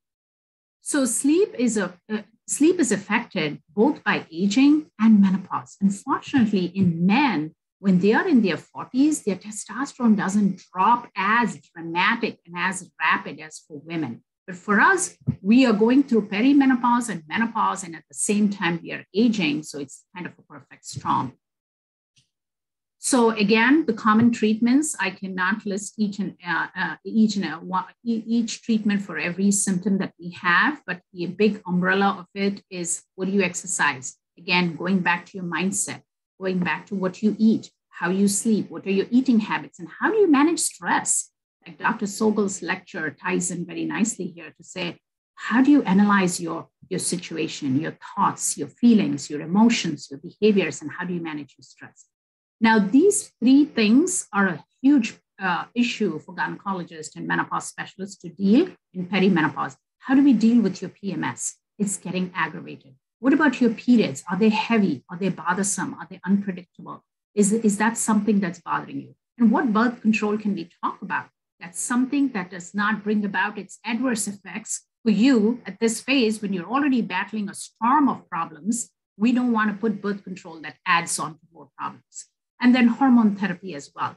So sleep is affected both by aging and menopause. Unfortunately, in men, when they are in their 40s, their testosterone doesn't drop as dramatic and as rapid as for women. But for us, we are going through perimenopause and menopause, and at the same time, we are aging. So it's kind of a perfect storm. So again, the common treatments, I cannot list each treatment for every symptom that we have, but the big umbrella of it is, what do you exercise? Again, going back to your mindset, going back to what you eat, how you sleep, what are your eating habits, and how do you manage stress? Like Dr. Sogel's lecture ties in very nicely here to say, how do you analyze your situation, your thoughts, your feelings, your emotions, your behaviors, and how do you manage your stress? Now, these 3 things are a huge issue for gynecologists and menopause specialists to deal in perimenopause. How do we deal with your PMS? It's getting aggravated. What about your periods? Are they heavy? Are they bothersome? Are they unpredictable? Is that something that's bothering you? And what birth control can we talk about? That's something that does not bring about its adverse effects for you at this phase when you're already battling a storm of problems. We don't want to put birth control that adds on to more problems. And then hormone therapy as well.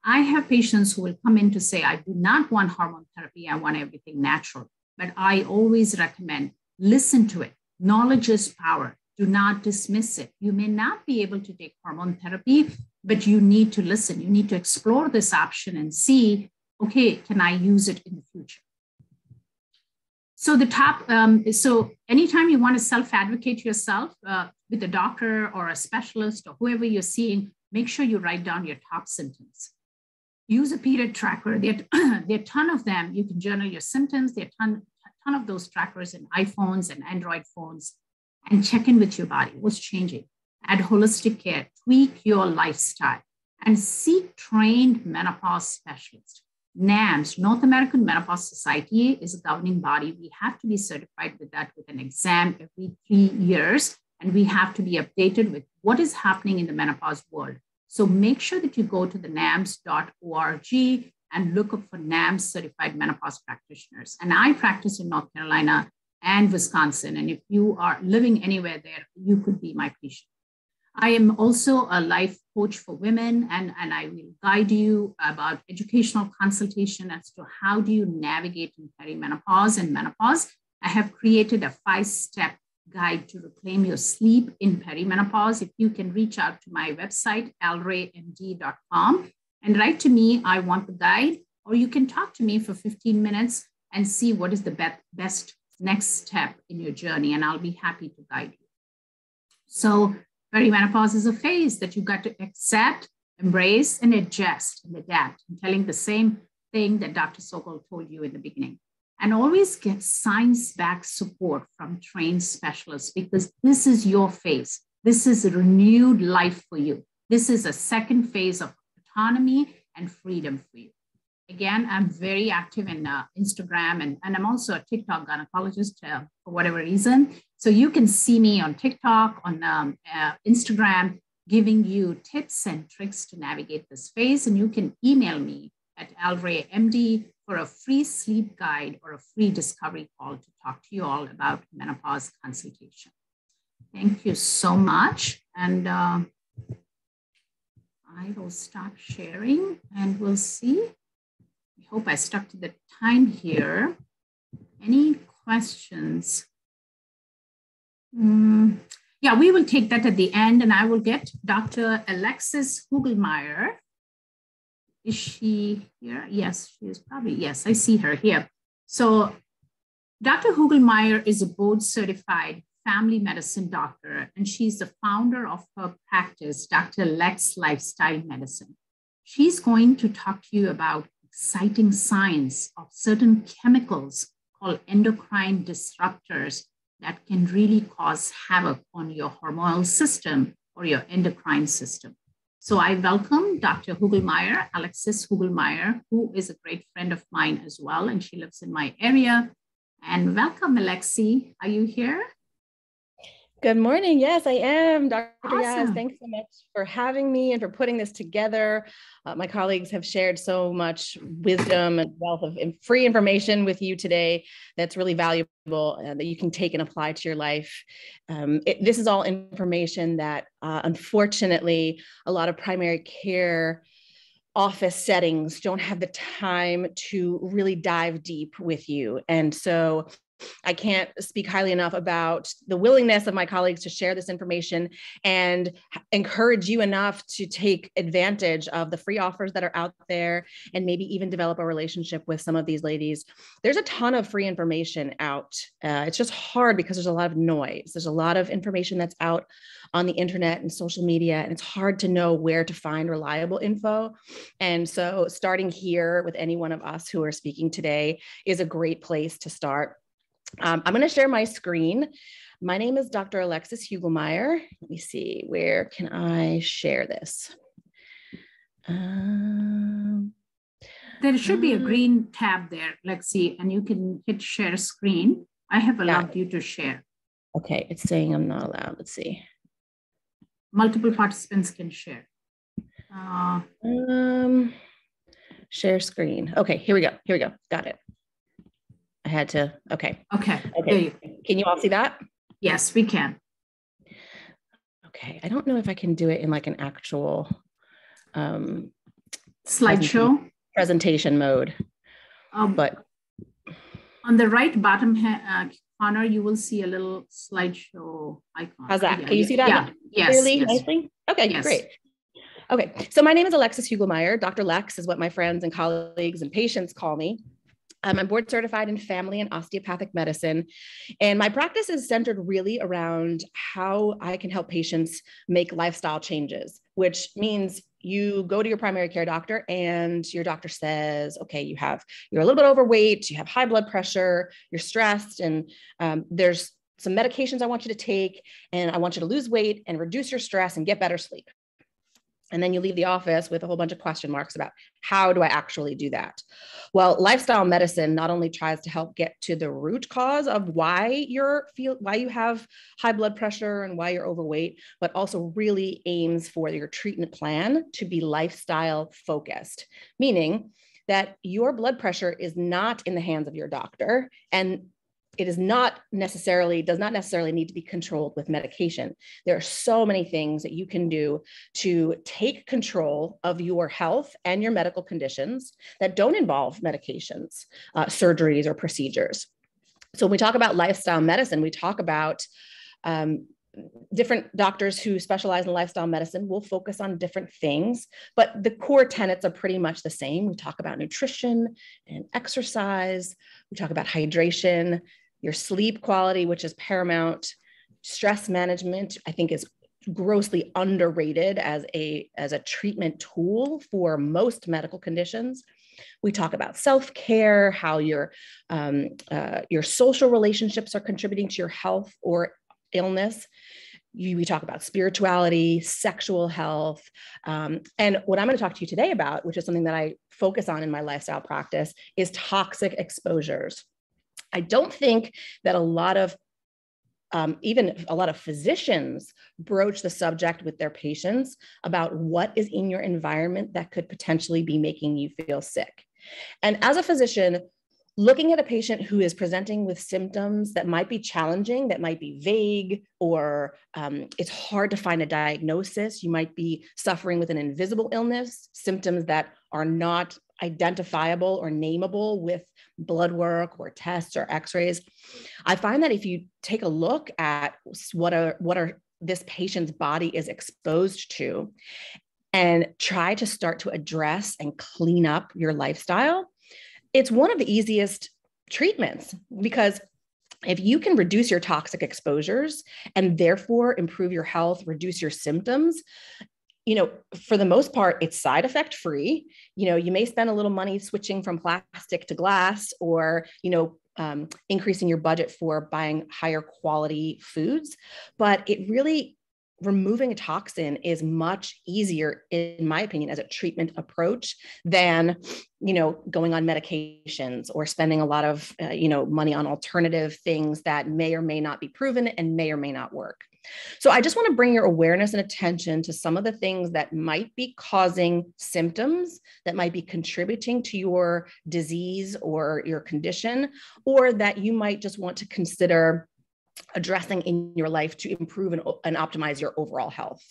I have patients who will come in to say, I do not want hormone therapy. I want everything natural. But I always recommend, listen to it. Knowledge is power. Do not dismiss it. You may not be able to take hormone therapy, but you need to listen. You need to explore this option and see, okay, can I use it in the future? So so anytime you want to self-advocate yourself with a doctor or a specialist or whoever you're seeing, make sure you write down your top symptoms. Use a period tracker. There are a ton of them. You can journal your symptoms. There are a ton of those trackers in iPhones and Android phones. And check in with your body. What's changing? Add holistic care. Tweak your lifestyle. And seek trained menopause specialists. NAMS, North American Menopause Society, is a governing body. We have to be certified with that with an exam every 3 years. And we have to be updated with what is happening in the menopause world. So make sure that you go to the NAMS.org and look up for NAMS certified menopause practitioners. And I practice in North Carolina and Wisconsin. And if you are living anywhere there, you could be my patient. I am also a life coach for women, and I will guide you about educational consultation as to how do you navigate in perimenopause and menopause. I have created a 5-step guide to reclaim your sleep in perimenopause. If you can reach out to my website, alraymd.com, and write to me, I want the guide, or you can talk to me for 15 minutes and see what is the best next step in your journey, and I'll be happy to guide you. So perimenopause is a phase that you got to accept, embrace, and adjust and adapt. I'm telling the same thing that Dr. Sogol told you in the beginning. And always get science-backed support from trained specialists, because this is your phase. This is a renewed life for you. This is a second phase of autonomy and freedom for you. Again, I'm very active in Instagram, and I'm also a TikTok gynecologist for whatever reason. So you can see me on TikTok, on Instagram, giving you tips and tricks to navigate this phase. And you can email me at alraymd for a free sleep guide or a free discovery call to talk to you all about menopause consultation. Thank you so much. And I will stop sharing and we'll see. I hope I stuck to the time here. Any questions? Yeah, we will take that at the end, and I will get Dr. Alexis Hugelmeyer. Is she here? Yes, she is probably, yes, I see her here. So Dr. Hugelmeyer is a board certified family medicine doctor, and she's the founder of her practice, Dr. Lex Lifestyle Medicine. She's going to talk to you about exciting science of certain chemicals called endocrine disruptors that can really cause havoc on your hormonal system or your endocrine system. So I welcome Dr. Hugelmeyer, Alexis Hugelmeyer, who is a great friend of mine as well, and she lives in my area. And welcome, Alexi. Are you here? Good morning. Yes, I am, Dr. Awesome. Yaz. Thanks so much for having me and for putting this together. My colleagues have shared so much wisdom and wealth of free information with you today that's really valuable that you can take and apply to your life. This is all information that unfortunately a lot of primary care office settings don't have the time to really dive deep with you. And so I can't speak highly enough about the willingness of my colleagues to share this information and encourage you enough to take advantage of the free offers that are out there and maybe even develop a relationship with some of these ladies. There's a ton of free information out. It's just hard because there's a lot of noise. There's a lot of information that's out on the internet and social media, and it's hard to know where to find reliable info. And so starting here with any one of us who are speaking today is a great place to start. I'm going to share my screen. My name is Dr. Alexis Hugelmeyer. Let me see, where can I share this? There should be a green tab there, Lexi, and you can hit share screen. I have allowed you to share. Okay, it's saying I'm not allowed. Let's see. Multiple participants can share. Share screen. Okay, here we go. Here we go. Got it. I had to, okay. Okay. Can you all see that? Yes, we can. Okay. I don't know if I can do it in like an actual slideshow presentation mode, but on the right bottom corner, you will see a little slideshow icon. How's that? Can you see that? Yeah. Yes. Clearly, nicely? Okay, yes. Great. Okay. So my name is Alexis Hugelmeyer. Dr. Lex is what my friends and colleagues and patients call me. I'm board certified in family and osteopathic medicine, and my practice is centered really around how I can help patients make lifestyle changes, which means you go to your primary care doctor and your doctor says, okay, you're a little bit overweight, you have high blood pressure, you're stressed, and there's some medications I want you to take, and I want you to lose weight and reduce your stress and get better sleep. And then you leave the office with a whole bunch of question marks about how do I actually do that? Well, lifestyle medicine not only tries to help get to the root cause of why you have high blood pressure and why you're overweight, but also really aims for your treatment plan to be lifestyle focused, meaning that your blood pressure is not in the hands of your doctor, and it does not necessarily need to be controlled with medication. There are so many things that you can do to take control of your health and your medical conditions that don't involve medications, surgeries, or procedures. So when we talk about lifestyle medicine, we talk about different doctors who specialize in lifestyle medicine will focus on different things, but the core tenets are pretty much the same. We talk about nutrition and exercise. We talk about hydration, your sleep quality, which is paramount. Stress management, I think, is grossly underrated as a treatment tool for most medical conditions. We talk about self-care, how your social relationships are contributing to your health or illness. We talk about spirituality, sexual health. And what I'm going to talk to you today about, which is something that I focus on in my lifestyle practice, is toxic exposures. I don't think that even a lot of physicians broach the subject with their patients about what is in your environment that could potentially be making you feel sick. And as a physician, looking at a patient who is presenting with symptoms that might be challenging, that might be vague, or it's hard to find a diagnosis. You might be suffering with an invisible illness, symptoms that are not identifiable or nameable with blood work or tests or x-rays. I find that if you take a look at what are this patient's body is exposed to and try to start to address and clean up your lifestyle, it's one of the easiest treatments, because if you can reduce your toxic exposures and therefore improve your health, reduce your symptoms, for the most part, it's side effect free. You may spend a little money switching from plastic to glass, or, increasing your budget for buying higher quality foods, but it really, removing a toxin is much easier, in my opinion, as a treatment approach than, going on medications or spending a lot of, money on alternative things that may or may not be proven and may or may not work. So I just want to bring your awareness and attention to some of the things that might be causing symptoms, that might be contributing to your disease or your condition, or that you might just want to consider addressing in your life to improve and optimize your overall health.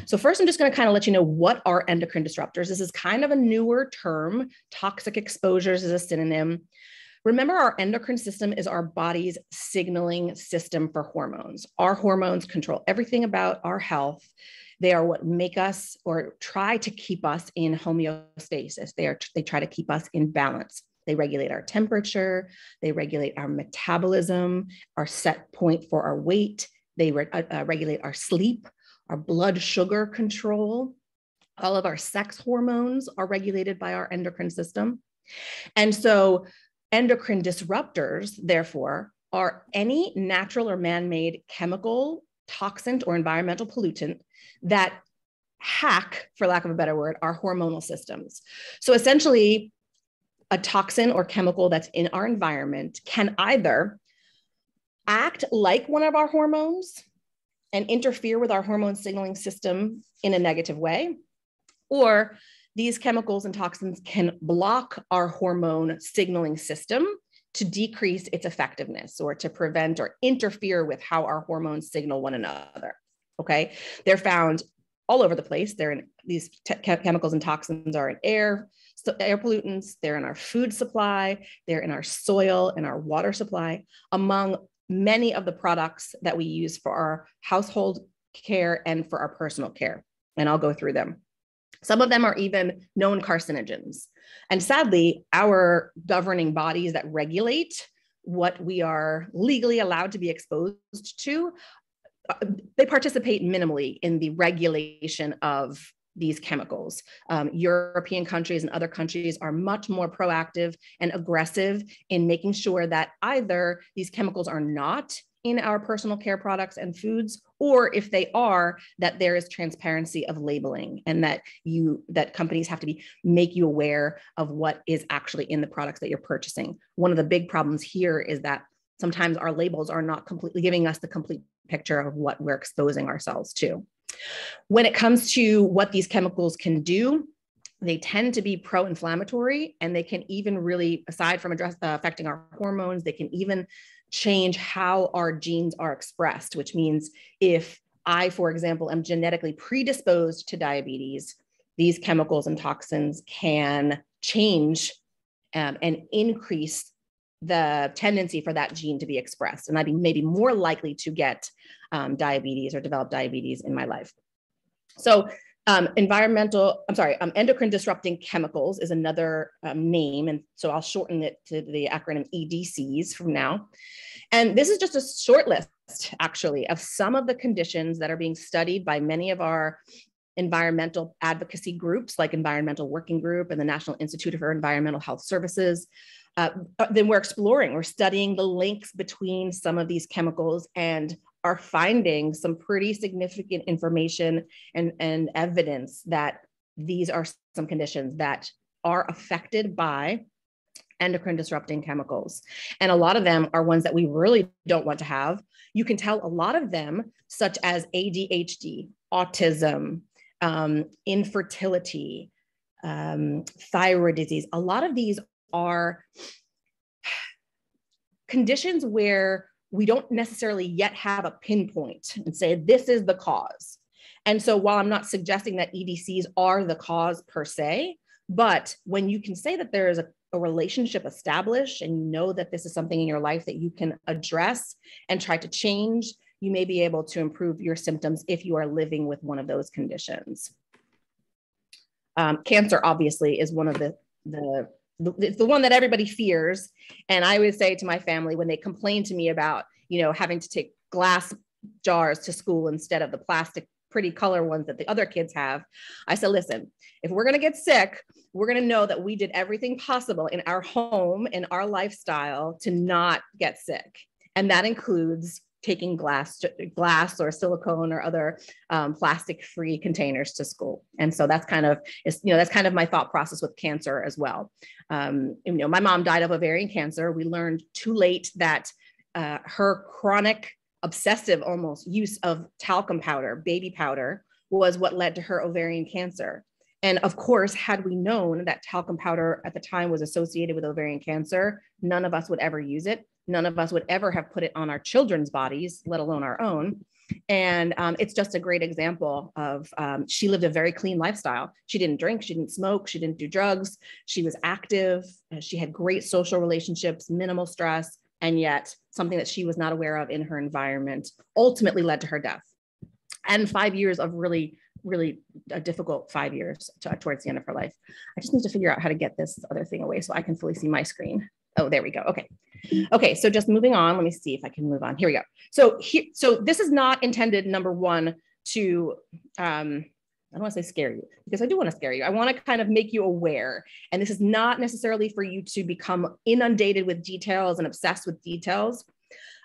So first, I'm just going to kind of let you know what are endocrine disruptors. This is kind of a newer term. Toxic exposures is a synonym. Remember, our endocrine system is our body's signaling system for hormones. Our hormones control everything about our health. They are what make us or try to keep us in homeostasis. They try to keep us in balance. They regulate our temperature. They regulate our metabolism, our set point for our weight. They regulate our sleep, our blood sugar control. All of our sex hormones are regulated by our endocrine system. And so endocrine disruptors, therefore, are any natural or man-made chemical, toxin, or environmental pollutant that hack, for lack of a better word, our hormonal systems. So essentially, a toxin or chemical that's in our environment can either act like one of our hormones and interfere with our hormone signaling system in a negative way, or these chemicals and toxins can block our hormone signaling system to decrease its effectiveness or to prevent or interfere with how our hormones signal one another. Okay, they're found all over the place. They're in these chemicals and toxins are in air, so air pollutants. They're in our food supply. They're in our soil and our water supply, among many of the products that we use for our household care and for our personal care. And I'll go through them. Some of them are even known carcinogens. And sadly, our governing bodies that regulate what we are legally allowed to be exposed to, they participate minimally in the regulation of these chemicals. European countries and other countries are much more proactive and aggressive in making sure that either these chemicals are not in our personal care products and foods, or if they are, that there is transparency of labeling, and that companies have to make you aware of what is actually in the products that you're purchasing. One of the big problems here is that sometimes our labels are not completely giving us the complete picture of what we're exposing ourselves to. When it comes to what these chemicals can do, they tend to be pro-inflammatory, and they can even really, aside from affecting our hormones, they can even change how our genes are expressed, which means if I, for example, am genetically predisposed to diabetes, these chemicals and toxins can change and increase the tendency for that gene to be expressed. And I'd be maybe more likely to get diabetes or develop diabetes in my life. So endocrine disrupting chemicals is another name. And so I'll shorten it to the acronym EDCs from now. And this is just a short list, actually, of some of the conditions that are being studied by many of our environmental advocacy groups, like Environmental Working Group and the National Institute for Environmental Health Services. Then we're studying the links between some of these chemicals and are finding some pretty significant information and evidence that these are some conditions that are affected by endocrine disrupting chemicals. And a lot of them are ones that we really don't want to have. You can tell a lot of them, such as ADHD, autism, infertility, thyroid disease. A lot of these are conditions where we don't necessarily yet have a pinpoint and say, this is the cause. And so while I'm not suggesting that EDCs are the cause per se, but when you can say that there is a relationship established and you know that this is something in your life that you can address and try to change, you may be able to improve your symptoms if you are living with one of those conditions. Cancer obviously is one of it's the one that everybody fears. And I would say to my family when they complain to me about, having to take glass jars to school instead of the plastic pretty color ones that the other kids have, I said, listen, if we're going to get sick, we're going to know that we did everything possible in our home, in our lifestyle to not get sick. And that includes taking glass or silicone or other plastic-free containers to school. And so that's kind of my thought process with cancer as well. My mom died of ovarian cancer. We learned too late that her chronic, obsessive almost use of talcum powder, baby powder, was what led to her ovarian cancer. And of course, had we known that talcum powder at the time was associated with ovarian cancer, none of us would ever use it. None of us would ever have put it on our children's bodies, let alone our own. And it's just a great example of, she lived a very clean lifestyle. She didn't drink, she didn't smoke, she didn't do drugs. She was active. She had great social relationships, minimal stress, and yet something that she was not aware of in her environment ultimately led to her death. And 5 years of really a difficult 5 years towards the end of her life. I just need to figure out how to get this other thing away so I can fully see my screen. Oh, there we go. Okay. So just moving on. Let me see if I can move on. Here we go. So this is not intended, number one, to, I don't want to say scare you, because I do want to scare you. I want to kind of make you aware. And this is not necessarily for you to become inundated with details and obsessed with details.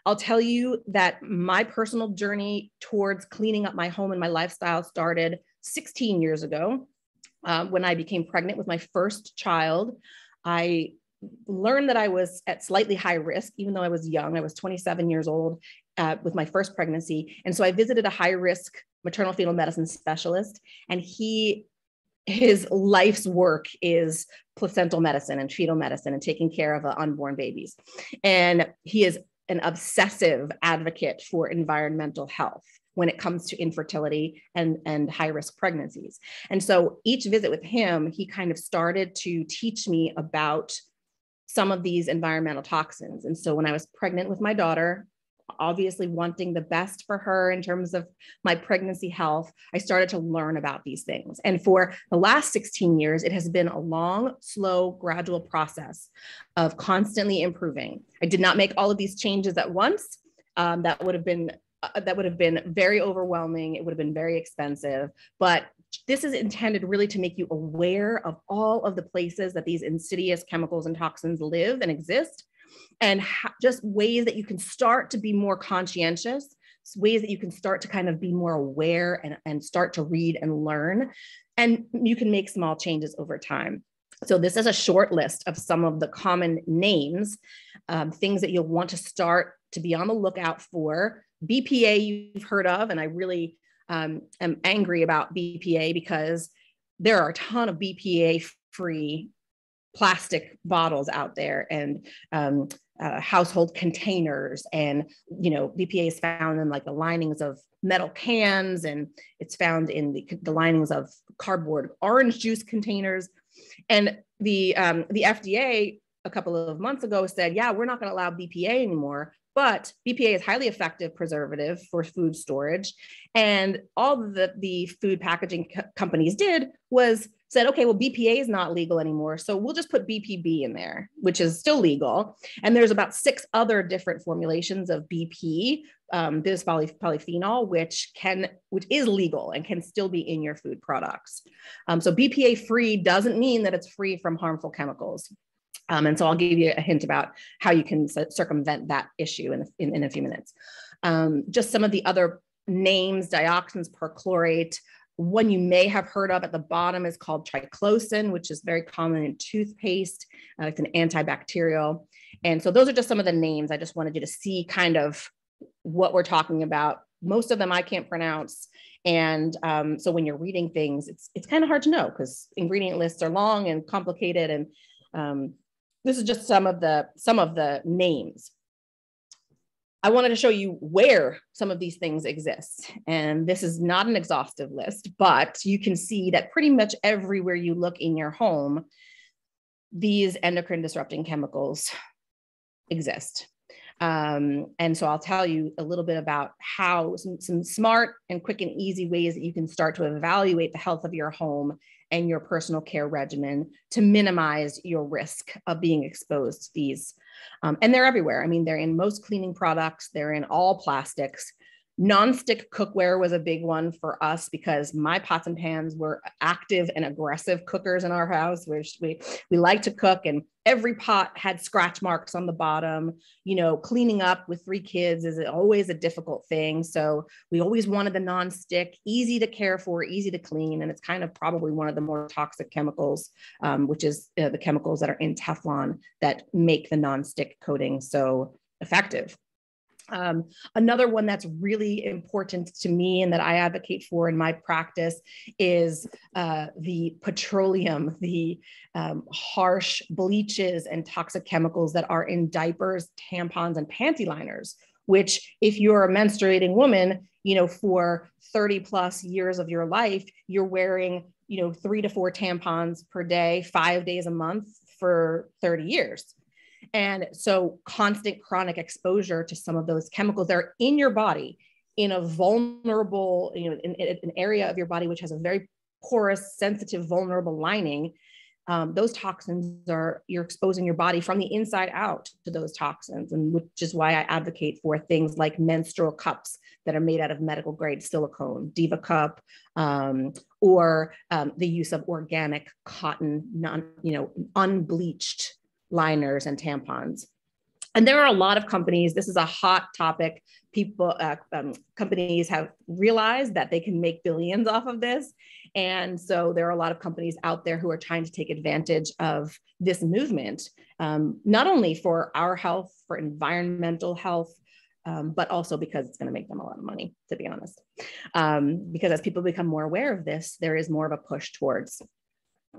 I'll tell you that my personal journey towards cleaning up my home and my lifestyle started 16 years ago when I became pregnant with my first child. I learned that I was at slightly high risk, even though I was young. I was 27 years old with my first pregnancy. And so I visited a high risk maternal fetal medicine specialist, and his life's work is placental medicine and fetal medicine and taking care of unborn babies. And he is an obsessive advocate for environmental health when it comes to infertility and high-risk pregnancies. And so each visit with him, he kind of started to teach me about some of these environmental toxins. And so when I was pregnant with my daughter, obviously wanting the best for her in terms of my pregnancy health, I started to learn about these things. And for the last 16 years, it has been a long, slow, gradual process of constantly improving. I did not make all of these changes at once. That would have been very overwhelming. It would have been very expensive, but this is intended really to make you aware of all of the places that these insidious chemicals and toxins live and exist, and just ways that you can start to be more conscientious, ways that you can start to kind of be more aware and start to read and learn, and you can make small changes over time. So this is a short list of some of the common names, things that you'll want to start to be on the lookout for. BPA you've heard of, and I really am angry about BPA because there are a ton of BPA-free plastic bottles out there and household containers, and BPA is found in like the linings of metal cans, and it's found in the linings of cardboard orange juice containers. And the FDA a couple of months ago said, yeah, we're not going to allow BPA anymore, but BPA is highly effective preservative for food storage. And all the food packaging companies did was said, okay, well, BPA is not legal anymore, so we'll just put BPB in there, which is still legal. And there's about 6 other different formulations of BP, polyphenol, which is legal and can still be in your food products. So BPA free doesn't mean that it's free from harmful chemicals. And so I'll give you a hint about how you can circumvent that issue in a few minutes. Just some of the other names: dioxins, perchlorate. One you may have heard of at the bottom is called triclosan, which is very common in toothpaste. It's an antibacterial. And so those are just some of the names. I just wanted you to see kind of what we're talking about. Most of them I can't pronounce. And so when you're reading things, it's kind of hard to know because ingredient lists are long and complicated. And this is just some of the names. I wanted to show you where some of these things exist. And this is not an exhaustive list, but you can see that pretty much everywhere you look in your home, these endocrine disrupting chemicals exist. And so I'll tell you a little bit about how some smart and quick and easy ways that you can start to evaluate the health of your home and your personal care regimen to minimize your risk of being exposed to these. And they're everywhere. I mean, they're in most cleaning products, they're in all plastics. Non-stick cookware was a big one for us because my pots and pans were active and aggressive cookers in our house, which we like to cook, and every pot had scratch marks on the bottom. You know, cleaning up with 3 kids is always a difficult thing. So we always wanted the non-stick, easy to care for, easy to clean. And it's kind of probably one of the more toxic chemicals, which is the chemicals that are in Teflon that make the non-stick coating so effective. Another one that's really important to me and that I advocate for in my practice is the petroleum, the harsh bleaches and toxic chemicals that are in diapers, tampons, and panty liners, which if you're a menstruating woman, you know, for 30 plus years of your life, you're wearing, you know, 3 to 4 tampons per day, 5 days a month for 30 years. And so constant chronic exposure to some of those chemicals that are in your body in a vulnerable, you know, in an area of your body, which has a very porous, sensitive, vulnerable lining, those toxins you're exposing your body from the inside out to those toxins. And which is why I advocate for things like menstrual cups that are made out of medical grade silicone, Diva Cup, or the use of organic cotton, unbleached liners and tampons. And there are a lot of companies, this is a hot topic. Companies have realized that they can make billions off of this. And so there are a lot of companies out there who are trying to take advantage of this movement, not only for our health, for environmental health, but also because it's going to make them a lot of money, to be honest. Because as people become more aware of this, there is more of a push towards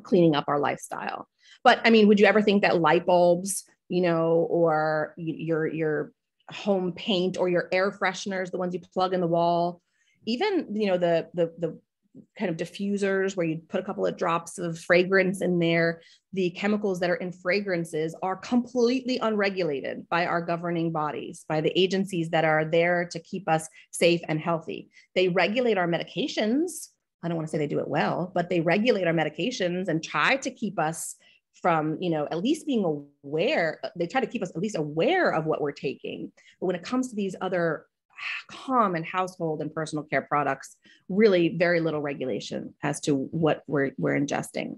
cleaning up our lifestyle. But I mean, would you ever think that light bulbs, you know, or your home paint or your air fresheners, the ones you plug in the wall, even, you know, the kind of diffusers where you put a couple of drops of fragrance in there, the chemicals that are in fragrances are completely unregulated by our governing bodies, by the agencies that are there to keep us safe and healthy. They regulate our medications. I don't want to say they do it well, but they regulate our medications and try to keep us from, you know, at least being aware. They try to keep us at least aware of what we're taking. But when it comes to these other common household and personal care products, really very little regulation as to what we're ingesting.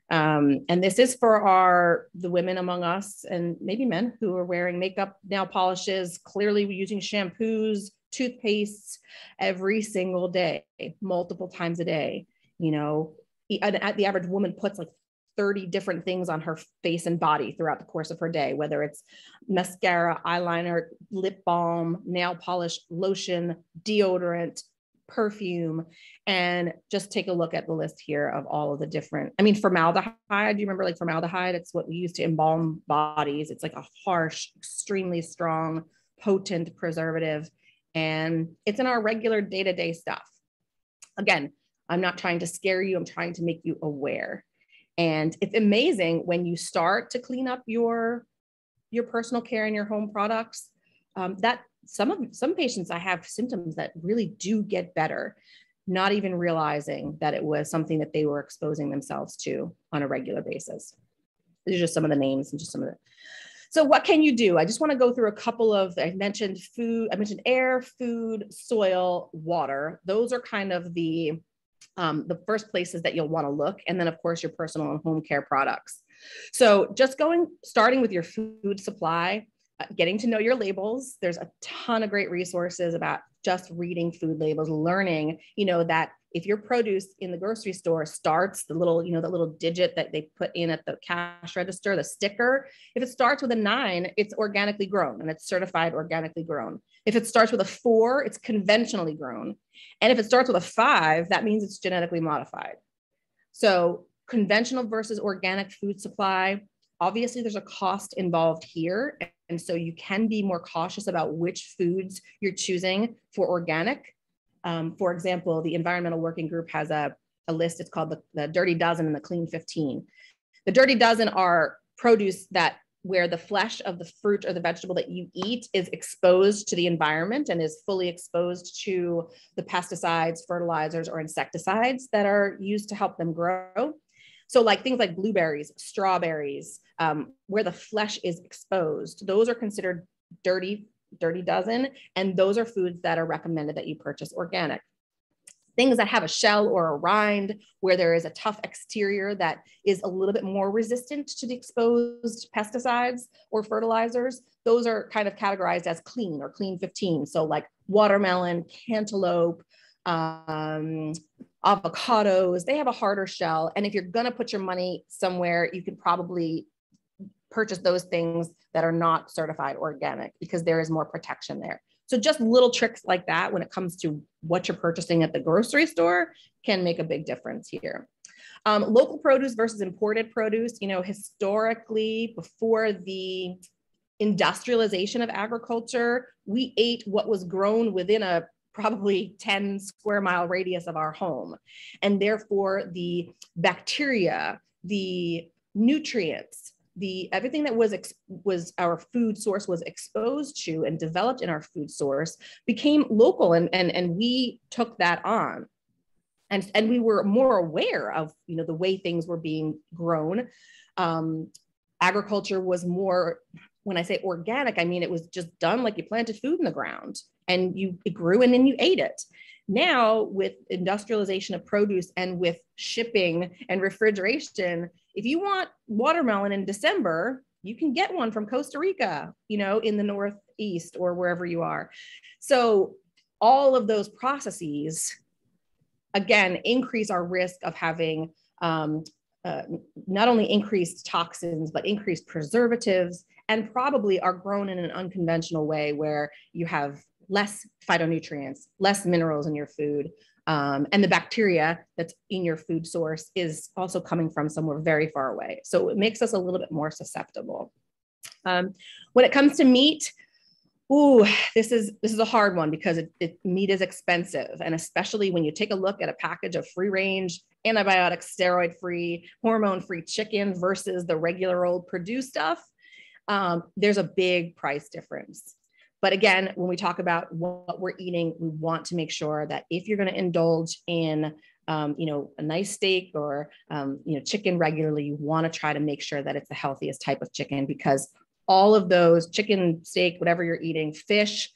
And this is for the women among us and maybe men who are wearing makeup, nail polishes, clearly using shampoos, toothpastes every single day, multiple times a day. You know, the average woman puts like 30 different things on her face and body throughout the course of her day, whether it's mascara, eyeliner, lip balm, nail polish, lotion, deodorant, perfume. And just take a look at the list here of all of the different, I mean, formaldehyde, do you remember like formaldehyde? It's what we use to embalm bodies. It's like a harsh, extremely strong, potent preservative. And it's in our regular day-to-day stuff. Again, I'm not trying to scare you. I'm trying to make you aware. And it's amazing when you start to clean up your personal care and your home products, that some patients, I have symptoms that really do get better, not even realizing that it was something that they were exposing themselves to on a regular basis. These are just some of the names and just some of the. So what can you do? I just want to go through a couple of, I mentioned food, I mentioned air, food, soil, water. Those are kind of the first places that you'll want to look. And then of course, your personal and home care products. So just starting with your food supply, getting to know your labels. There's a ton of great resources about just reading food labels, learning, that if your produce in the grocery store starts the little, the little digit that they put in at the cash register, the sticker, if it starts with a 9, it's organically grown and it's certified organically grown. If it starts with a 4, it's conventionally grown. And if it starts with a 5, that means it's genetically modified. So conventional versus organic food supply, obviously there's a cost involved here. And so you can be more cautious about which foods you're choosing for organic. For example, the Environmental Working Group has a list. It's called the Dirty Dozen and the Clean 15. The Dirty Dozen are produce where the flesh of the fruit or the vegetable that you eat is exposed to the environment and is fully exposed to the pesticides, fertilizers, or insecticides that are used to help them grow. So like things like blueberries, strawberries, where the flesh is exposed, those are considered dirty dozen. And those are foods that are recommended that you purchase organic. Things that have a shell or a rind, where there is a tough exterior that is a little bit more resistant to the exposed pesticides or fertilizers, those are kind of categorized as clean or clean 15. So like watermelon, cantaloupe, avocados, they have a harder shell. And if you're going to put your money somewhere, you can probably purchase those things that are not certified organic because there is more protection there. So just little tricks like that when it comes to what you're purchasing at the grocery store can make a big difference here. Local produce versus imported produce, historically before the industrialization of agriculture, we ate what was grown within a probably 10 square mile radius of our home. And therefore the bacteria, the nutrients, everything that was our food source was exposed to and developed in our food source became local, and we took that on. And we were more aware of, the way things were being grown. Agriculture was more, when I say organic, I mean, it was just done like you planted food in the ground and it grew and then you ate it. Now with industrialization of produce and with shipping and refrigeration, if you want watermelon in December, you can get one from Costa Rica, in the Northeast or wherever you are. So all of those processes, again, increase our risk of having not only increased toxins, but increased preservatives, and probably are grown in an unconventional way where you have less phytonutrients, less minerals in your food. And the bacteria that's in your food source is also coming from somewhere very far away. So it makes us a little bit more susceptible. When it comes to meat, this is a hard one because meat is expensive. And especially when you take a look at a package of free range, antibiotic, steroid-free, hormone-free chicken versus the regular old Purdue stuff, there's a big price difference. But again, when we talk about what we're eating, we want to make sure that if you're going to indulge in, a nice steak or, chicken regularly, you want to try to make sure that it's the healthiest type of chicken, because all of those chicken, steak, whatever you're eating, fish,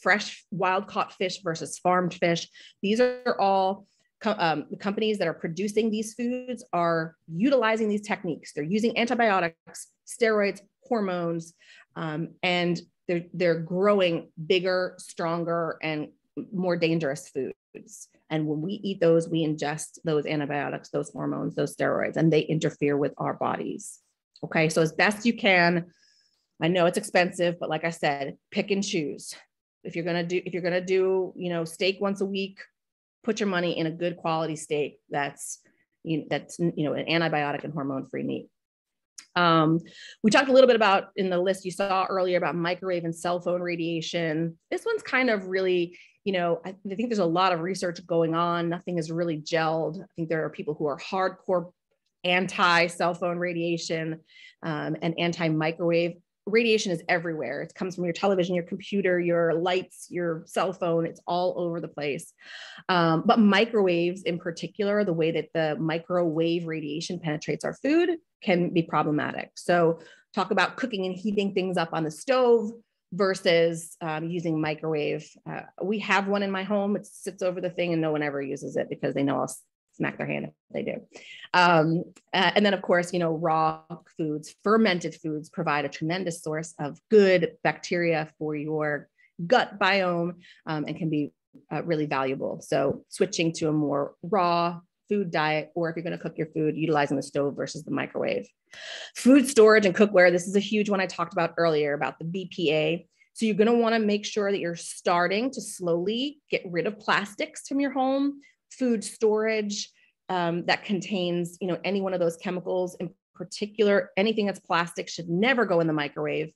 fresh wild caught fish versus farmed fish, these are all companies that are producing these foods are utilizing these techniques. They're using antibiotics, steroids, hormones, and they're growing bigger, stronger, and more dangerous foods. And when we eat those, we ingest those antibiotics, those hormones, those steroids, and they interfere with our bodies. Okay, so as best you can, I know it's expensive, but like I said, pick and choose. If you're gonna do, steak once a week, put your money in a good quality steak that's an antibiotic and hormone-free meat. We talked a little bit about, in the list you saw earlier, about microwave and cell phone radiation. This one's kind of really, I think there's a lot of research going on. Nothing is really gelled. I think there are people who are hardcore anti-cell phone radiation and anti-microwave. Radiation is everywhere. It comes from your television, your computer, your lights, your cell phone. It's all over the place. But microwaves in particular, the way that the microwave radiation penetrates our food can be problematic. So talk about cooking and heating things up on the stove versus using microwave. We have one in my home. It sits over the thing and no one ever uses it because they know I'll smack their hand if they do. And then of course, raw foods, fermented foods provide a tremendous source of good bacteria for your gut biome, and can be really valuable. So switching to a more raw food diet, or if you're going to cook your food, utilizing the stove versus the microwave. Food storage and cookware. This is a huge one I talked about earlier about the BPA. So you're going to want to make sure that you're starting to slowly get rid of plastics from your home. Food storage that contains, any one of those chemicals, in particular, anything that's plastic should never go in the microwave,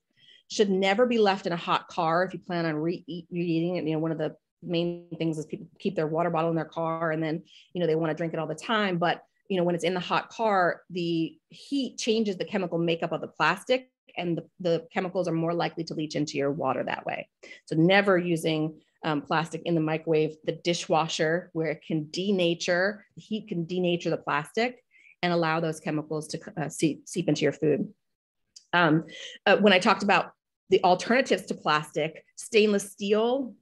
should never be left in a hot car if you plan on reheating it. One of the main things is people keep their water bottle in their car and then, they want to drink it all the time. But, when it's in the hot car, the heat changes the chemical makeup of the plastic, and the chemicals are more likely to leach into your water that way. So never using plastic in the microwave. The dishwasher, where it can denature, the heat can denature the plastic and allow those chemicals to seep into your food. When I talked about the alternatives to plastic, stainless steel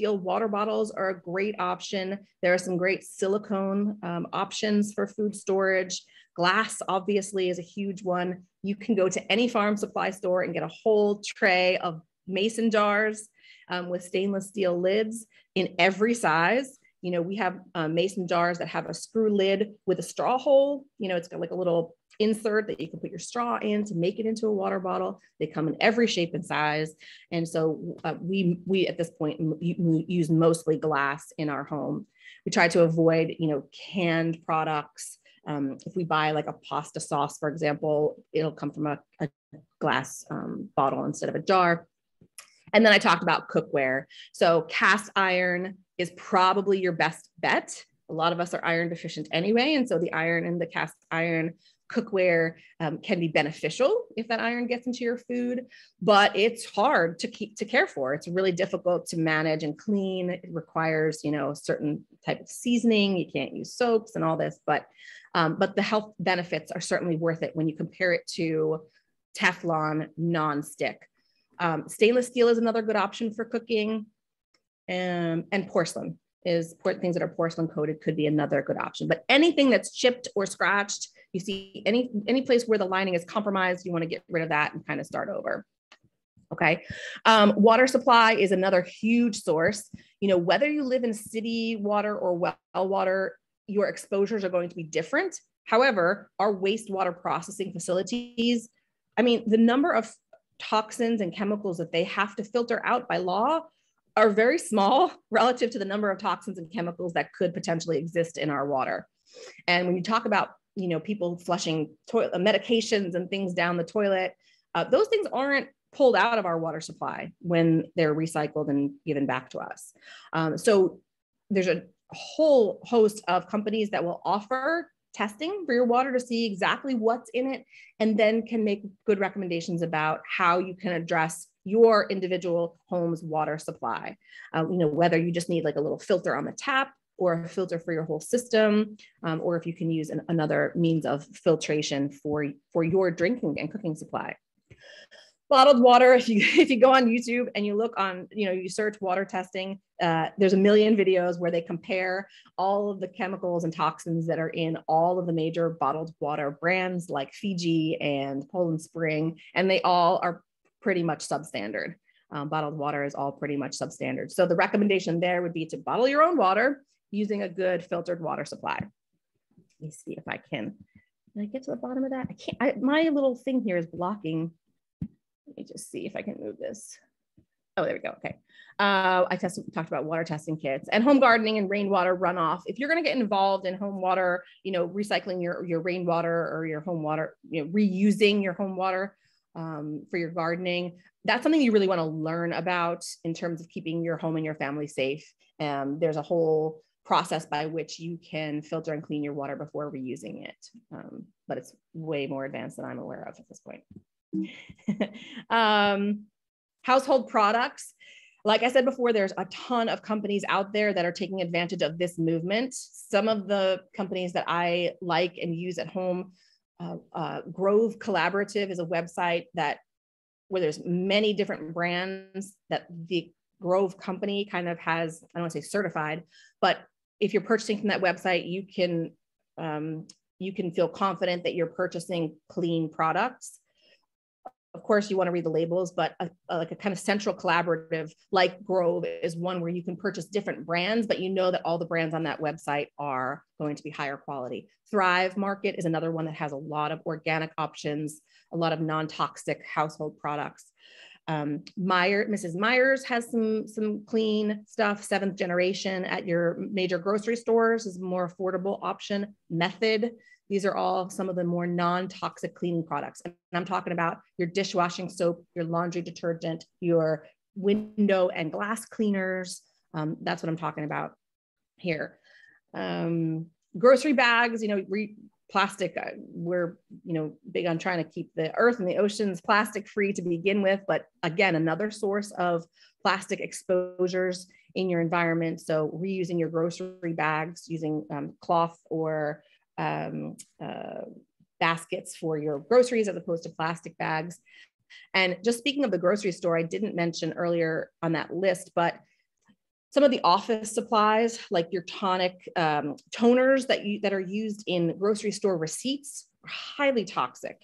water bottles are a great option. There are some great silicone options for food storage. Glass, obviously, is a huge one. You can go to any farm supply store and get a whole tray of mason jars with stainless steel lids in every size. We have mason jars that have a screw lid with a straw hole. It's got like a little insert that you can put your straw in to make it into a water bottle. They come in every shape and size. And so we at this point use mostly glass in our home. We try to avoid, canned products. If we buy like a pasta sauce, for example, it'll come from a glass bottle instead of a jar. And then I talked about cookware. So cast iron is probably your best bet. A lot of us are iron deficient anyway. And so the iron in the cast iron cookware can be beneficial if that iron gets into your food, but it's hard to care for. It's really difficult to manage and clean. It requires, a certain type of seasoning. You can't use soaps and all this, but the health benefits are certainly worth it when you compare it to Teflon non-stick. Stainless steel is another good option for cooking, and porcelain things that are porcelain coated could be another good option. But anything that's chipped or scratched, you see any place where the lining is compromised, you want to get rid of that and kind of start over. Okay. Water supply is another huge source. Whether you live in city water or well water, your exposures are going to be different. However, our wastewater processing facilities, the number of toxins and chemicals that they have to filter out by law are very small relative to the number of toxins and chemicals that could potentially exist in our water. And when you talk about, people flushing medications and things down the toilet, those things aren't pulled out of our water supply when they're recycled and given back to us. So there's a whole host of companies that will offer testing for your water to see exactly what's in it, and then can make good recommendations about how you can address your individual home's water supply. Whether you just need like a little filter on the tap or a filter for your whole system, or if you can use another means of filtration for your drinking and cooking supply. Bottled water, if you go on YouTube and you look on, you search water testing, there's a million videos where they compare all of the chemicals and toxins that are in all of the major bottled water brands like Fiji and Poland Spring, and they all are pretty much substandard. Bottled water is all pretty much substandard. So the recommendation there would be to bottle your own water using a good filtered water supply. Let me see if I can I get to the bottom of that? I can't, my little thing here is blocking. Let me just see if I can move this. Oh, there we go. Okay. I talked about water testing kits and home gardening and rainwater runoff. If you're going to get involved in home water, recycling your rainwater or your home water, reusing your home water for your gardening, that's something you really want to learn about in terms of keeping your home and your family safe. There's a whole process by which you can filter and clean your water before reusing it. But it's way more advanced than I'm aware of at this point. Household products. Like I said before, there's a ton of companies out there that are taking advantage of this movement. Some of the companies that I like and use at home, Grove Collaborative is a website where there's many different brands that the Grove company kind of has, I don't want to say certified, but if you're purchasing from that website, you can you can feel confident that you're purchasing clean products. Of course, you want to read the labels, but like a kind of central collaborative like Grove is one where you can purchase different brands, but you know that all the brands on that website are going to be higher quality. Thrive Market is another one that has a lot of organic options, a lot of non-toxic household products. Mrs. Meyer's has some clean stuff. 7th Generation at your major grocery stores is a more affordable option. Method. These are all some of the more non-toxic cleaning products. And I'm talking about your dishwashing soap, your laundry detergent, your window and glass cleaners. That's what I'm talking about here. Grocery bags, plastic, we're, big on trying to keep the earth and the oceans plastic free to begin with. But again, another source of plastic exposures in your environment. So reusing your grocery bags, using cloth or baskets for your groceries as opposed to plastic bags. And just speaking of the grocery store, I didn't mention earlier on that list, but some of the office supplies, like your tonic toners that are used in grocery store receipts, are highly toxic.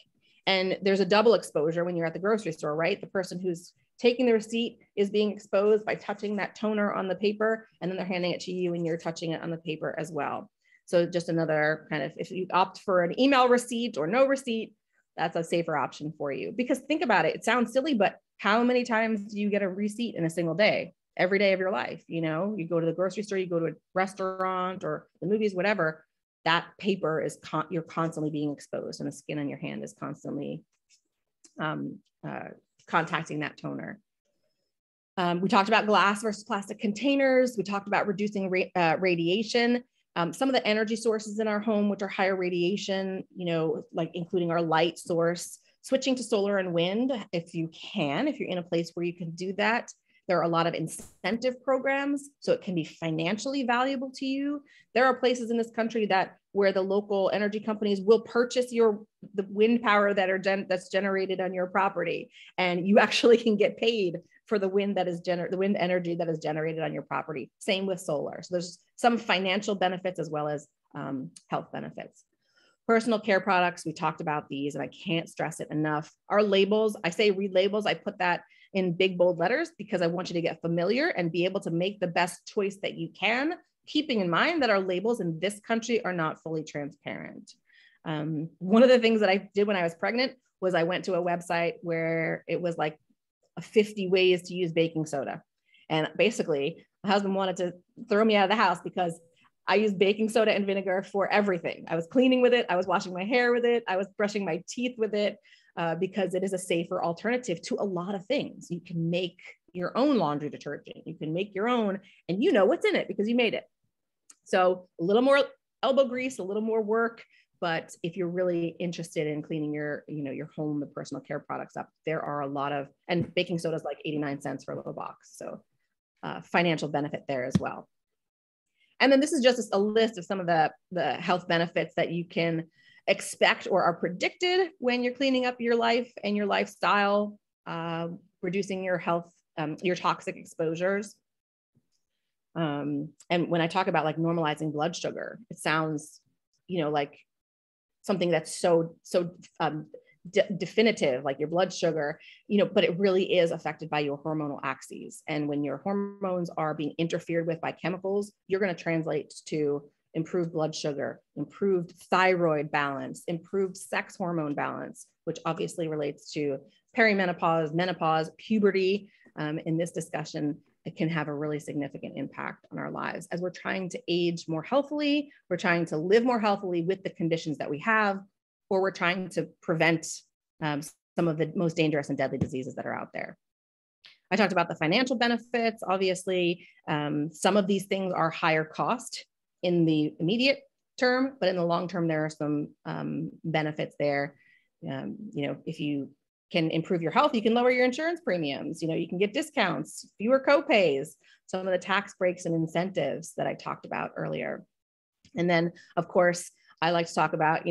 And there's a double exposure when you're at the grocery store, right? The person who's taking the receipt is being exposed by touching that toner on the paper, and then they're handing it to you and you're touching it on the paper as well. So just another kind of, if you opt for an email receipt or no receipt, that's a safer option for you. Because think about it, it sounds silly, but how many times do you get a receipt in a single day? Every day of your life, you go to the grocery store, you go to a restaurant or the movies, whatever, that paper is, you're constantly being exposed, and the skin on your hand is constantly contacting that toner. We talked about glass versus plastic containers. We talked about reducing radiation. Some of the energy sources in our home, which are higher radiation, like including our light source, switching to solar and wind, if you're in a place where you can do that. There are a lot of incentive programs, so it can be financially valuable to you. There are places in this country where the local energy companies will purchase the wind power that's generated on your property, and you actually can get paid for the wind energy that is generated on your property. Same with solar. So there's some financial benefits as well as health benefits. Personal care products, we talked about these, and I can't stress it enough. Our labels, I say read labels, I put that in big, bold letters because I want you to get familiar and be able to make the best choice that you can, keeping in mind that our labels in this country are not fully transparent. One of the things that I did when I was pregnant was I went to a website where it was like 50 ways to use baking soda. And basically, my husband wanted to throw me out of the house because I used baking soda and vinegar for everything. I was cleaning with it. I was washing my hair with it. I was brushing my teeth with it. Because it is a safer alternative to a lot of things. You can make your own laundry detergent. You can make your own, and you know what's in it because you made it. So a little more elbow grease, a little more work, but if you're really interested in cleaning your home, the personal care products up, there are a lot of, and baking soda is like 89 cents for a little box. So financial benefit there as well. And then this is just a list of some of the health benefits that you can expect or are predicted when you're cleaning up your life and your lifestyle, reducing your health, your toxic exposures. And when I talk about like normalizing blood sugar, it sounds, like something that's so definitive, like your blood sugar, but it really is affected by your hormonal axes. And when your hormones are being interfered with by chemicals, you're going to translate to improved blood sugar, improved thyroid balance, improved sex hormone balance, which obviously relates to perimenopause, menopause, puberty. In this discussion, it can have a really significant impact on our lives. As we're trying to age more healthily, we're trying to live more healthily with the conditions that we have, or we're trying to prevent some of the most dangerous and deadly diseases that are out there. I talked about the financial benefits. Obviously, some of these things are higher cost in the immediate term, but in the long term, there are some benefits there. If you can improve your health, you can lower your insurance premiums. You can get discounts, fewer copays, some of the tax breaks and incentives that I talked about earlier. And then, of course, I like to talk about,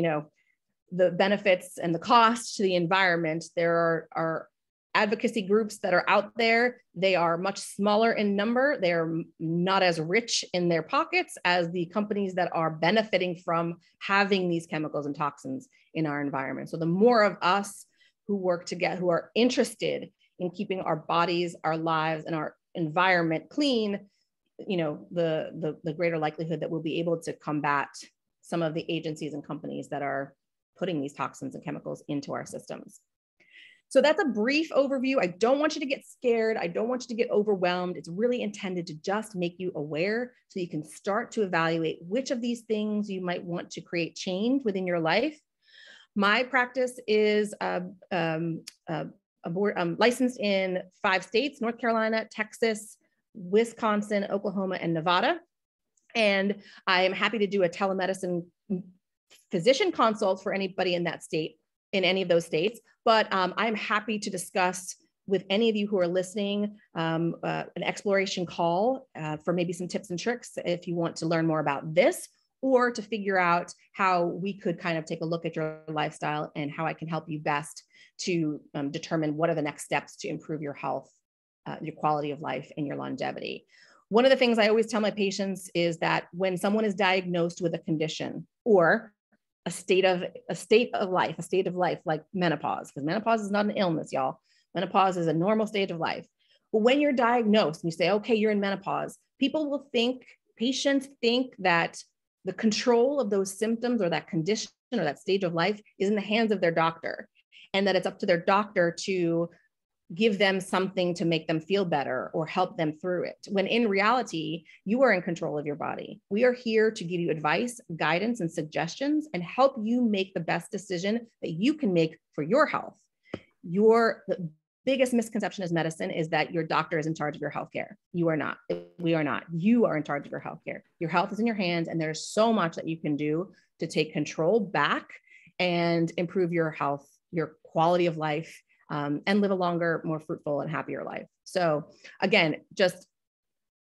the benefits and the cost to the environment. There are advocacy groups that are out there, they are much smaller in number. They are not as rich in their pockets as the companies that are benefiting from having these chemicals and toxins in our environment. So the more of us who work together, who are interested in keeping our bodies, our lives, and our environment clean, you know, the greater likelihood that we'll be able to combat some of the agencies and companies that are putting these toxins and chemicals into our systems. So that's a brief overview. I don't want you to get scared. I don't want you to get overwhelmed. It's really intended to just make you aware so you can start to evaluate which of these things you might want to create change within your life. My practice is licensed in 5 states, North Carolina, Texas, Wisconsin, Oklahoma, and Nevada. And I am happy to do a telemedicine physician consult for anybody in that state, in any of those states. But I'm happy to discuss with any of you who are listening an exploration call for maybe some tips and tricks if you want to learn more about this, or to figure out how we could kind of take a look at your lifestyle and how I can help you best to determine what are the next steps to improve your health, your quality of life, and your longevity. One of the things I always tell my patients is that when someone is diagnosed with a condition or a state of life like menopause, because menopause is not an illness, y'all. Menopause is a normal stage of life. But when you're diagnosed and you say, okay, you're in menopause, patients think that the control of those symptoms or that condition or that stage of life is in the hands of their doctor, and that it's up to their doctor to give them something to make them feel better or help them through it. When in reality, you are in control of your body. We are here to give you advice, guidance, and suggestions and help you make the best decision that you can make for your health. The biggest misconception as medicine is that your doctor is in charge of your healthcare. You are not. We are not. You are in charge of your healthcare. Your health is in your hands, and there's so much that you can do to take control back and improve your health, your quality of life, and live a longer, more fruitful and happier life. So again, just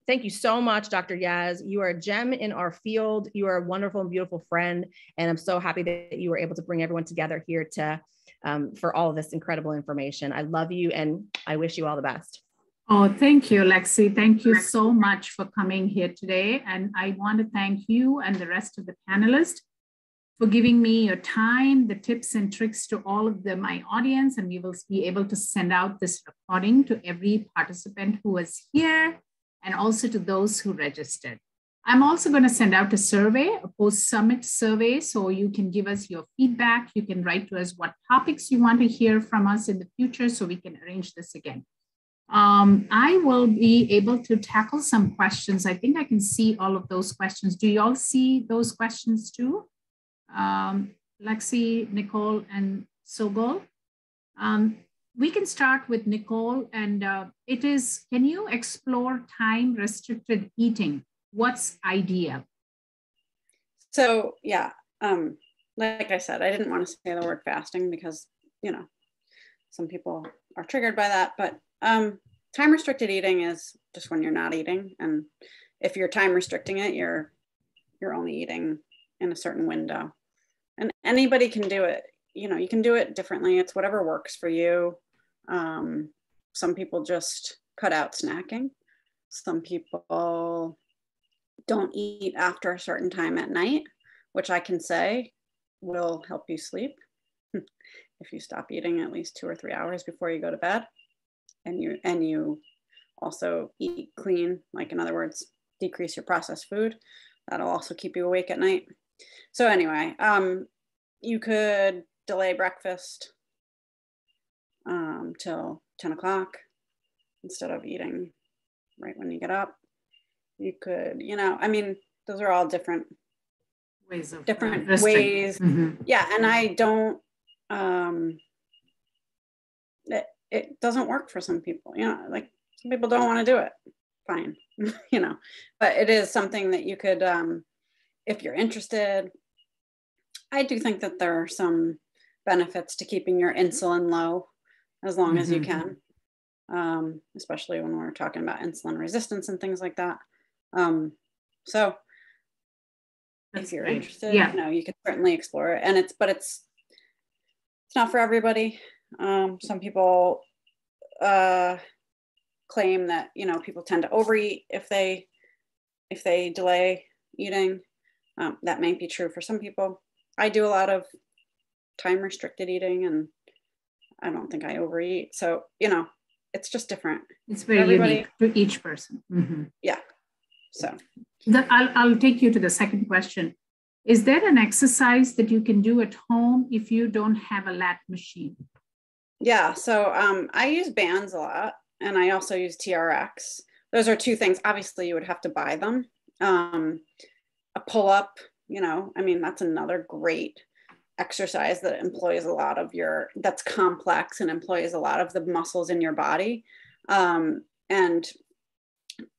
thank you so much, Dr. Yaz. You are a gem in our field. You are a wonderful and beautiful friend. And I'm so happy that you were able to bring everyone together here to for all of this incredible information. I love you and I wish you all the best. Oh, thank you, Lexi. Thank you so much for coming here today. And I want to thank you and the rest of the panelists for giving me your time, the tips and tricks to all of my audience, and we will be able to send out this recording to every participant who was here and also to those who registered. I'm also going to send out a survey, a post-summit survey, so you can give us your feedback. You can write to us what topics you want to hear from us in the future so we can arrange this again. I will be able to tackle some questions. I think I can see all of those questions. Do you all see those questions too? Lexi, Nicole, and Sogol. We can start with Nicole, and it is, can you explore time-restricted eating? What's ideal? So yeah, like I said, I didn't want to say the word fasting because, you know, some people are triggered by that, but time-restricted eating is just when you're not eating. And if you're time restricting it, you're only eating in a certain window. And anybody can do it. You know, you can do it differently. It's whatever works for you. Some people just cut out snacking. Some people don't eat after a certain time at night, which I can say will help you sleep. If you stop eating at least 2 or 3 hours before you go to bed, and you also eat clean, like in other words, decrease your processed food, that'll also keep you awake at night. So anyway, you could delay breakfast till 10 o'clock instead of eating right when you get up. You could, you know, I mean, those are all different ways. Mm-hmm. Yeah, and I don't, it doesn't work for some people, you know, like some people don't want to do it. Fine, you know, but it is something that you could, if you're interested. I do think that there are some benefits to keeping your insulin low as long as you can, especially when we're talking about insulin resistance and things like that. So if you're interested, you know, you can certainly explore it. And it's not for everybody. Some people claim that, you know, people tend to overeat if they delay eating. That may be true for some people. I do a lot of time restricted eating, and I don't think I overeat. So, you know, it's just different. It's very unique to each person. Mm-hmm. Yeah. So I'll take you to the second question. Is there an exercise that you can do at home if you don't have a lat machine? Yeah. So I use bands a lot, and I also use TRX. Those are two things. Obviously, you would have to buy them. A pull-up, you know, I mean, that's another great exercise that employs a lot of that's complex and employs a lot of the muscles in your body. And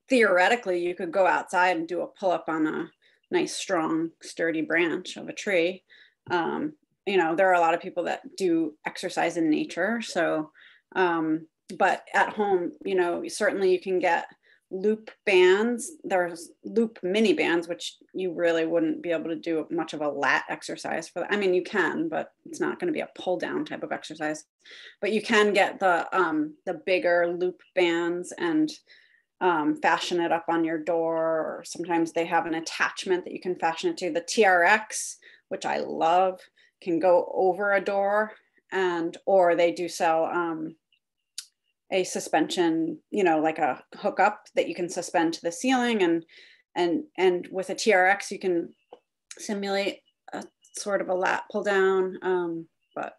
theoretically, you could go outside and do a pull-up on a nice, strong, sturdy branch of a tree. You know, there are a lot of people that do exercise in nature. So, but at home, you know, certainly you can get loop bands. There's loop mini bands, which you really wouldn't be able to do much of a lat exercise for that. I mean, you can, but it's not going to be a pull down type of exercise. But you can get the bigger loop bands and fashion it up on your door, or sometimes they have an attachment that you can fashion it to. The TRX, which I love, can go over a door, or they do sell a suspension, you know, like a hookup that you can suspend to the ceiling, and with a TRX you can simulate a sort of a lat pull down. But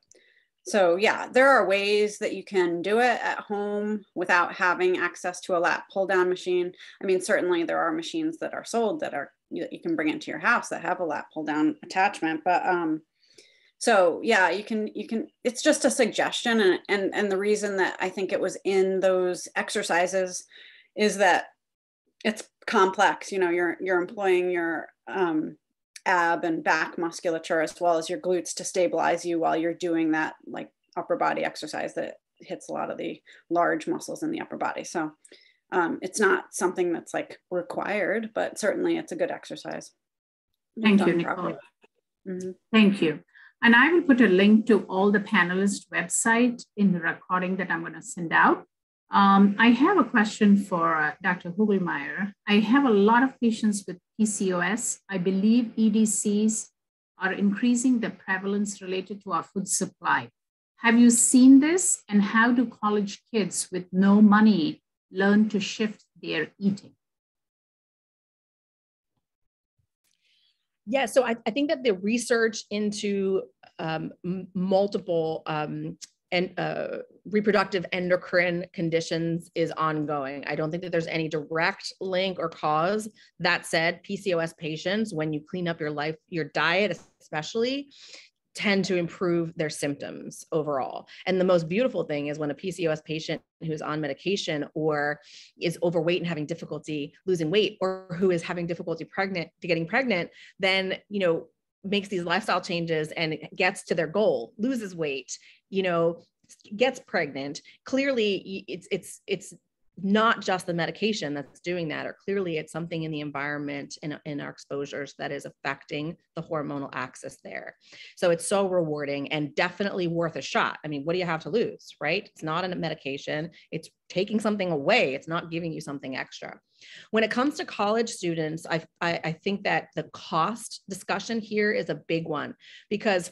so yeah, there are ways that you can do it at home without having access to a lat pull down machine. I mean, certainly there are machines that are sold that you can bring into your house that have a lat pull down attachment, but so yeah, you can, it's just a suggestion. And the reason that I think it was in those exercises is that it's complex. You know, you're employing your ab and back musculature as well as your glutes to stabilize you while you're doing that like upper body exercise that hits a lot of the large muscles in the upper body. So it's not something that's like required, but certainly it's a good exercise. Thank you, Nicole. Mm-hmm. Thank you. And I will put a link to all the panelists' website in the recording that I'm going to send out. I have a question for Dr. Hugelmeier. I have a lot of patients with PCOS. I believe EDCs are increasing the prevalence related to our food supply. Have you seen this? And how do college kids with no money learn to shift their eating? Yeah, so I think that the research into multiple reproductive endocrine conditions is ongoing. I don't think that there's any direct link or cause. That said, PCOS patients, when you clean up your diet especially, tend to improve their symptoms overall. And the most beautiful thing is when a PCOS patient who's on medication or is overweight and having difficulty losing weight, or who is having difficulty getting pregnant, then, you know, makes these lifestyle changes and gets to their goal, loses weight, you know, gets pregnant. Clearly it's not just the medication that's doing that, or clearly it's something in the environment and in our exposures that is affecting the hormonal axis there. So it's so rewarding and definitely worth a shot. I mean, what do you have to lose, right? It's not a medication. It's taking something away. It's not giving you something extra. When it comes to college students, I think that the cost discussion here is a big one, because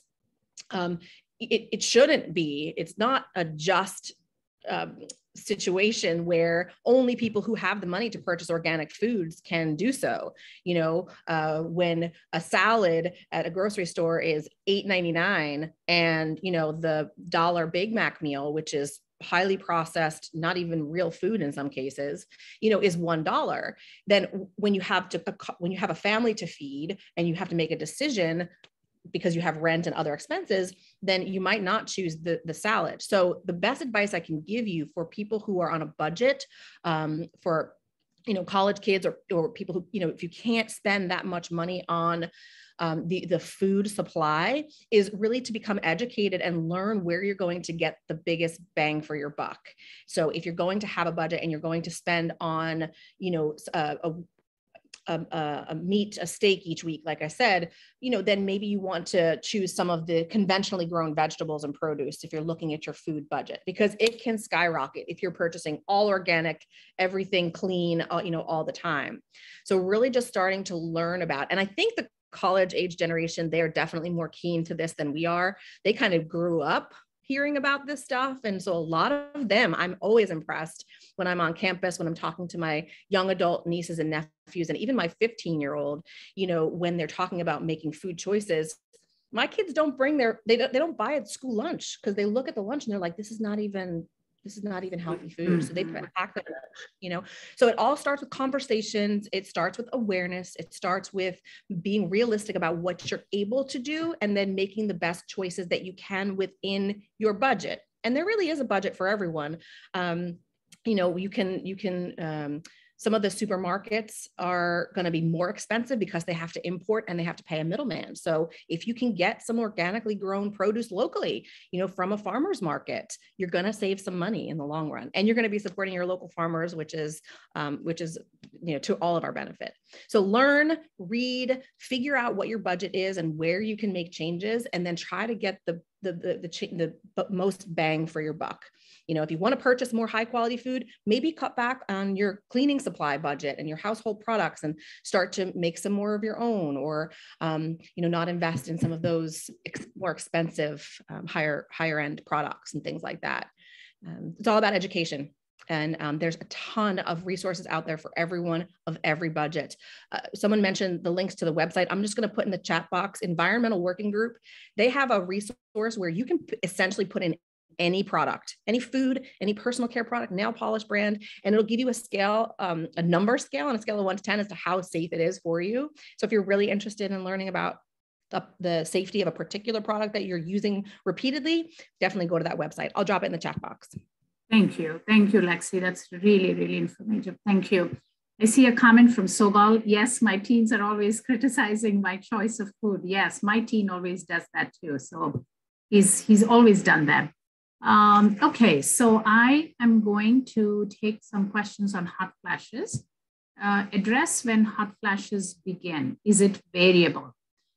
it shouldn't be. It's not a just situation where only people who have the money to purchase organic foods can do so. You know, when a salad at a grocery store is $8.99 and, you know, the $1 Big Mac meal, which is highly processed, not even real food in some cases, you know, is $1. Then when you have a family to feed and you have to make a decision because you have rent and other expenses, then you might not choose the salad. So the best advice I can give you for people who are on a budget, for, you know, college kids or people who, you know, if you can't spend that much money on the food supply, is really to become educated and learn where you're going to get the biggest bang for your buck. So if you're going to have a budget and you're going to spend on, you know, meat, a steak each week, like I said, then maybe you want to choose some of the conventionally grown vegetables and produce if you're looking at your food budget, because it can skyrocket if you're purchasing all organic, everything clean, all the time. So really just starting to learn about, and I think the college age generation, they're definitely more keen to this than we are. They kind of grew up hearing about this stuff. And so a lot of them, I'm always impressed when I'm on campus, when I'm talking to my young adult nieces and nephews, and even my 15-year-old, when they're talking about making food choices, my kids don't bring they don't buy at school lunch, because they look at the lunch and they're like, this is not even healthy food. So they pack their lunch, So it all starts with conversations. It starts with awareness. It starts with being realistic about what you're able to do, and then making the best choices that you can within your budget. And there really is a budget for everyone. You can some of the supermarkets are going to be more expensive because they have to import and they have to pay a middleman. So if you can get some organically grown produce locally, from a farmer's market, you're going to save some money in the long run, and you're going to be supporting your local farmers, which is to all of our benefit. So learn, read, figure out what your budget is and where you can make changes, and then try to get the most bang for your buck. If you want to purchase more high quality food, maybe cut back on your cleaning supply budget and your household products and start to make some more of your own, or, not invest in some of those more expensive, higher end products and things like that. It's all about education. And there's a ton of resources out there for everyone of every budget. Someone mentioned the links to the website. I'm just going to put in the chat box, Environmental Working Group. They have a resource where you can essentially put in any product, any food, any personal care product, nail polish brand, and it'll give you a scale, a number scale on a scale of 1 to 10 as to how safe it is for you. So if you're really interested in learning about the safety of a particular product that you're using repeatedly, definitely go to that website. I'll drop it in the chat box. Thank you, Lexi. That's really, really informative. Thank you. I see a comment from Sogal. Yes, my teens are always criticizing my choice of food. Yes, my teen always does that too. So he's always done that. Okay, so I am going to take some questions on hot flashes. Address when hot flashes begin. Is it variable?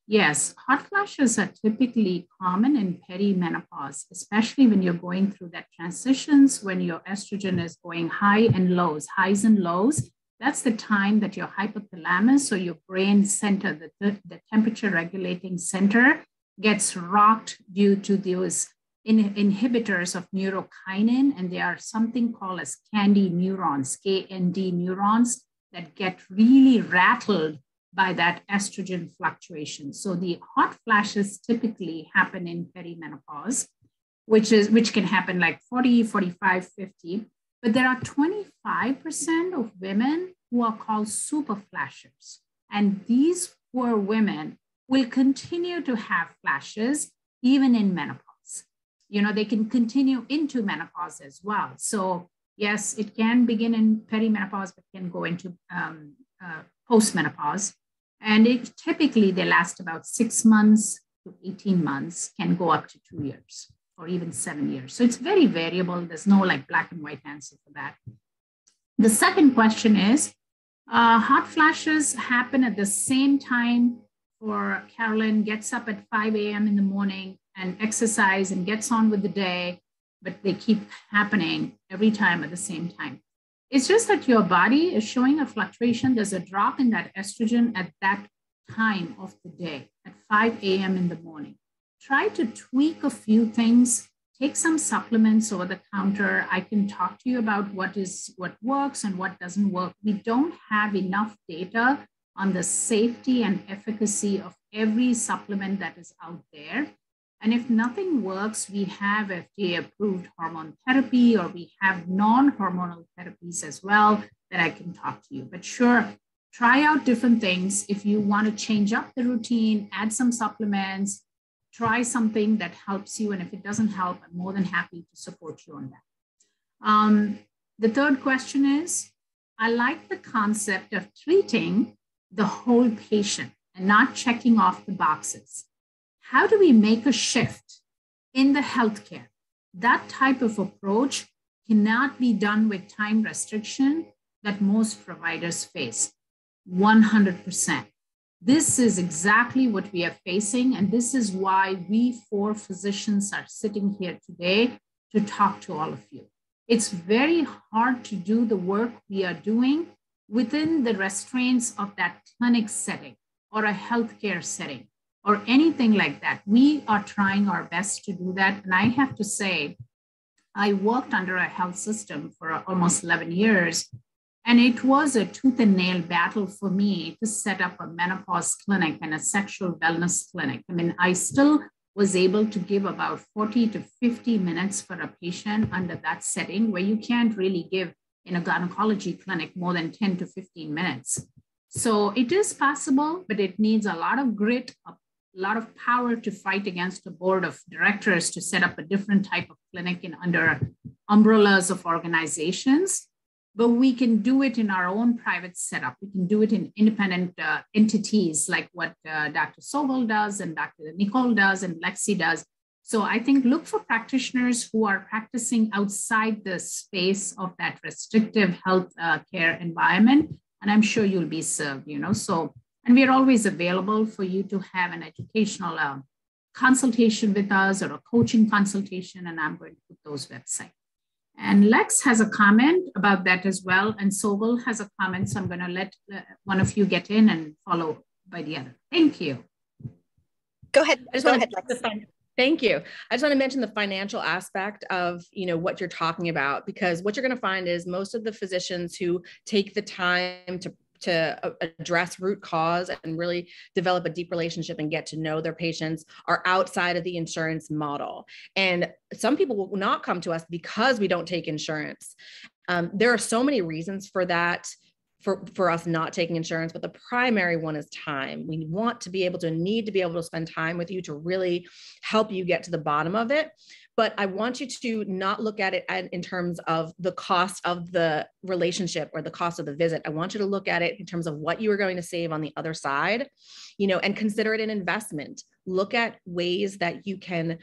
Yes, hot flashes are typically common in perimenopause, especially when you're going through that transitions, when your estrogen is going highs and lows. That's the time that your hypothalamus, or your brain center, the temperature regulating center, gets rocked due to those inhibitors of neurokinin, and there are something called as KND neurons, KND neurons, that get really rattled by that estrogen fluctuation. So the hot flashes typically happen in perimenopause, which can happen like 40, 45, 50, but there are 25% of women who are called super flashers. And these poor women will continue to have flashes even in menopause. They can continue into menopause as well. So yes, it can begin in perimenopause, but can go into postmenopause. And typically they last about 6 months to 18 months, can go up to 2 years or even 7 years. So it's very variable. There's no black and white answer for that. The second question is, hot flashes happen at the same time for Carolyn, gets up at 5 a.m. in the morning and exercise and gets on with the day, but they keep happening every time at the same time. It's just that your body is showing a fluctuation. There's a drop in that estrogen at that time of the day, at 5 a.m. in the morning. Try to tweak a few things, take some supplements over the counter. I can talk to you about what works and what doesn't work. We don't have enough data on the safety and efficacy of every supplement that is out there. And if nothing works, we have FDA-approved hormone therapy, or we have non-hormonal therapies as well that I can talk to you. But sure, try out different things. If you want to change up the routine, add some supplements, try something that helps you. And if it doesn't help, I'm more than happy to support you on that. The third question is, I like the concept of treating the whole patient and not checking off the boxes. How do we make a shift in the healthcare? That type of approach cannot be done with time restriction that most providers face. 100%. This is exactly what we are facing. And this is why we 4 physicians are sitting here today to talk to all of you. It's very hard to do the work we are doing within the restraints of that clinic setting or a healthcare setting or anything like that. We are trying our best to do that. And I have to say, I worked under a health system for almost 11 years. And it was a tooth and nail battle for me to set up a menopause clinic and a sexual wellness clinic. I mean, I still was able to give about 40 to 50 minutes for a patient under that setting where you can't really give in a gynecology clinic more than 10 to 15 minutes. So it is possible, but it needs a lot of grit, a lot of power to fight against a board of directors to set up a different type of clinic in under umbrellas of organizations. But we can do it in our own private setup. We can do it in independent entities like what Dr. Sobel does and Dr. Nicole does and Lexi does. So I think look for practitioners who are practicing outside the space of that restrictive health care environment. And I'm sure you'll be served, So, and we're always available for you to have an educational consultation with us or a coaching consultation. And I'm going to put those websites. And Lex has a comment about that as well. And Sobel has a comment. So I'm going to let one of you get in and follow by the other. Thank you. Go ahead. Go ahead, Lex. Thank you. I just want to mention the financial aspect of, what you're talking about, because what you're going to find is most of the physicians who take the time to address root cause and really develop a deep relationship and get to know their patients are outside of the insurance model. And some people will not come to us because we don't take insurance. There are so many reasons for that, for us not taking insurance, but the primary one is time. We need to be able to spend time with you to really help you get to the bottom of it. But I want you to not look at it in terms of the cost of the relationship or the cost of the visit. I want you to look at it in terms of what you are going to save on the other side, and consider it an investment. Look at ways that you can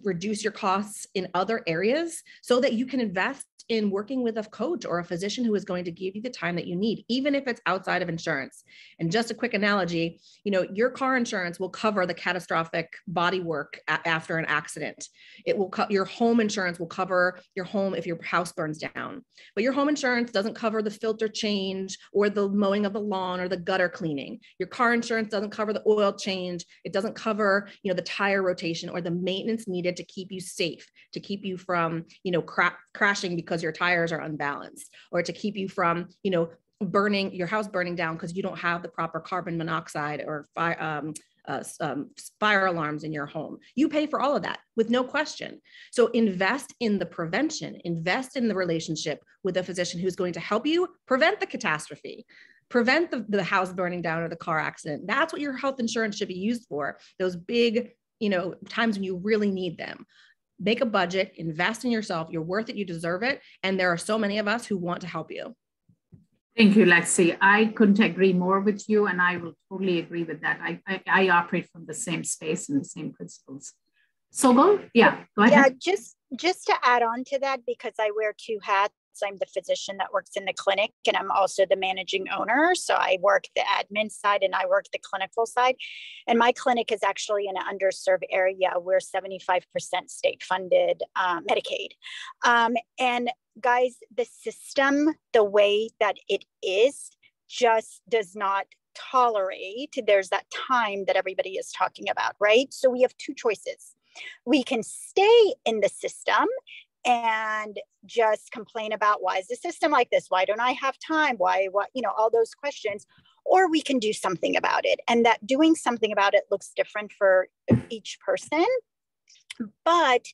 reduce your costs in other areas so that you can invest in working with a coach or a physician who is going to give you the time that you need, even if it's outside of insurance. And just a quick analogy, your car insurance will cover the catastrophic body work after an accident. It will your home insurance will cover your home if your house burns down, but your home insurance doesn't cover the filter change or the mowing of the lawn or the gutter cleaning. Your car insurance doesn't cover the oil change. It doesn't cover, the tire rotation or the maintenance needed to keep you safe, to keep you from, crashing because your tires are unbalanced, or to keep you from, your house burning down because you don't have the proper carbon monoxide or fire alarms in your home. You pay for all of that with no question. So invest in the prevention, invest in the relationship with a physician who's going to help you prevent the catastrophe, prevent the house burning down or the car accident. That's what your health insurance should be used for. Those big, times when you really need them. Make a budget, invest in yourself. You're worth it. You deserve it. And there are so many of us who want to help you. Thank you, Lexi. I couldn't agree more with you. And I will totally agree with that. I operate from the same space and the same principles. So go ahead. Yeah, just to add on to that, because I wear 2 hats. I'm the physician that works in the clinic, and I'm also the managing owner. So I work the admin side and I work the clinical side. And my clinic is actually in an underserved area. We're 75% state funded Medicaid. And guys, the system, the way that it is, just does not tolerate. There's that time that everybody is talking about, right? So we have 2 choices. We can stay in the system and just complain about, why is the system like this? Why don't I have time? Why, all those questions, or we can do something about it. And that doing something about it looks different for each person. But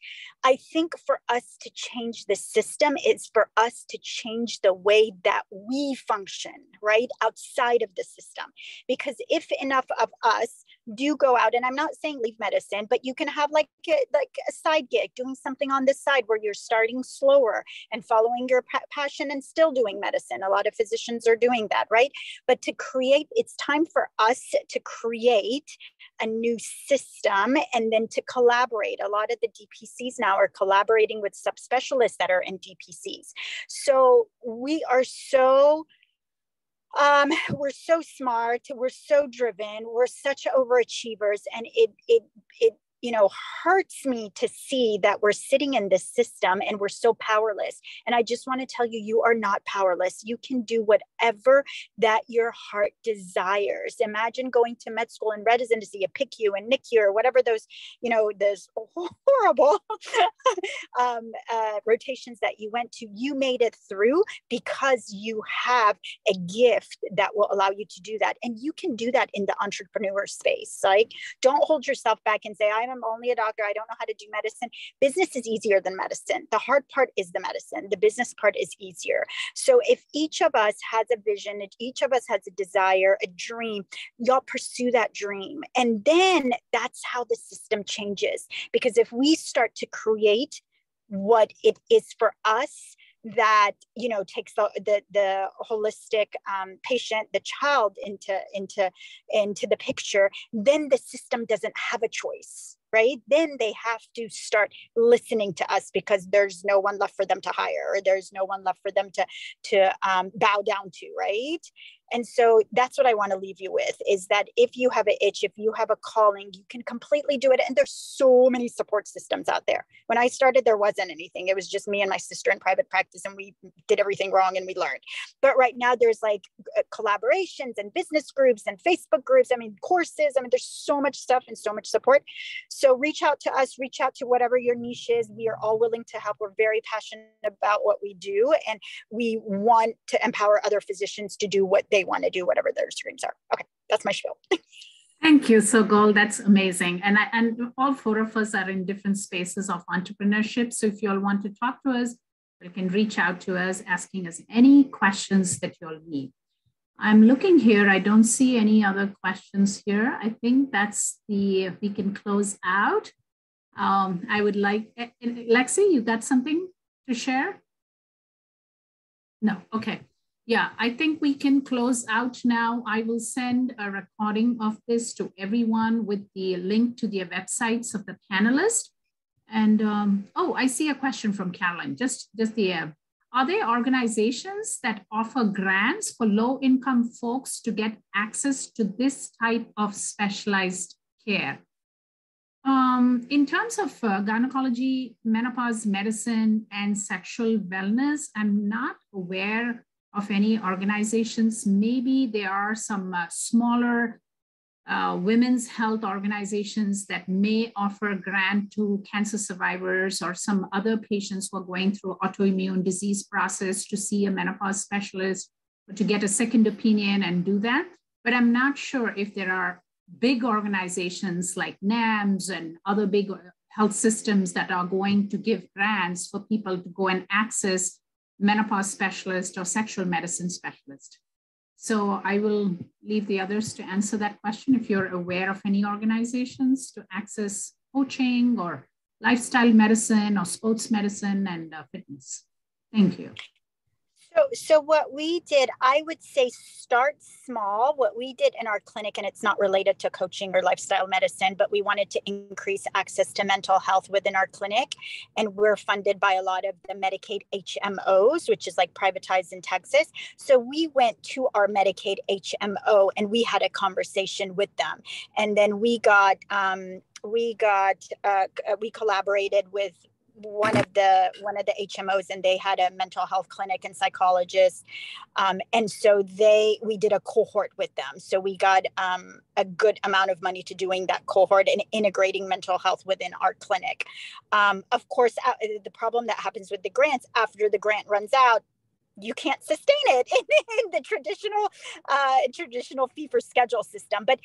I think for us to change the system, it's for us to change the way that we function, right? Outside of the system. Because if enough of us do go out, and I'm not saying leave medicine, but you can have like a side gig, doing something on this side where you're starting slower and following your passion and still doing medicine. A lot of physicians are doing that, right? But it's time for us to create a new system and then to collaborate. A lot of the DPCs now are collaborating with subspecialists that are in DPCs. So we are so We're so smart, we're so driven, we're such overachievers, and it hurts me to see that we're sitting in this system and we're so powerless. And I just want to tell you, you are not powerless. You can do whatever that your heart desires. Imagine going to med school in residency, a PICU and NICU or whatever those horrible rotations that you went to. You made it through because you have a gift that will allow you to do that. And you can do that in the entrepreneur space. Like, don't hold yourself back and say, I'm only a doctor, I don't know how to do medicine. Business is easier than medicine. The hard part is the medicine. The business part is easier. So if each of us has a vision, if each of us has a desire, a dream, y'all pursue that dream. And then that's how the system changes. Because if we start to create what it is for us, that takes the holistic patient, the child into the picture, then the system doesn't have a choice, right? Then they have to start listening to us because there's no one left for them to hire, or there's no one left for them to bow down to, right? And so that's what I want to leave you with, is that if you have an itch, if you have a calling, you can completely do it. And there's so many support systems out there. When I started, there wasn't anything. It was just me and my sister in private practice, and we did everything wrong and we learned. But right now there's like collaborations and business groups and Facebook groups. Courses. There's so much stuff and so much support. So reach out to us, reach out to whatever your niche is. We are all willing to help. We're very passionate about what we do. And we want to empower other physicians to do what they want to do, whatever their dreams are. Okay, that's my spiel. Thank you, Sogol. That's amazing. And all four of us are in different spaces of entrepreneurship. So if you all want to talk to us, you can reach out to us, asking us any questions that you all need. I'm looking here. I don't see any other questions here. I think we can close out. I would like, Lexi, you got something to share? No, okay. Yeah, I think we can close out now. I will send a recording of this to everyone with the link to the websites of the panelists. And I see a question from Caroline. Are there organizations that offer grants for low-income folks to get access to this type of specialized care? In terms of gynecology, menopause medicine, and sexual wellness, I'm not aware of any organizations. Maybe there are some smaller women's health organizations that may offer a grant to cancer survivors or some other patients who are going through autoimmune disease process to see a menopause specialist or to get a second opinion and do that. But I'm not sure if there are big organizations like NAMS and other big health systems that are going to give grants for people to go and access menopause specialist or sexual medicine specialist. So I will leave the others to answer that question if you're aware of any organizations to access coaching or lifestyle medicine or sports medicine and fitness. Thank you. So what we did, I would say start small. What we did in our clinic, and it's not related to coaching or lifestyle medicine, but we wanted to increase access to mental health within our clinic. And we're funded by a lot of the Medicaid HMOs, which is like privatized in Texas. So we went to our Medicaid HMO and we had a conversation with them. And then we collaborated with one of the HMOs, and they had a mental health clinic and psychologist. And so we did a cohort with them. So we got a good amount of money to doing that cohort and integrating mental health within our clinic. Of course, the problem that happens with the grants, after the grant runs out, you can't sustain it in the traditional fee for schedule system. But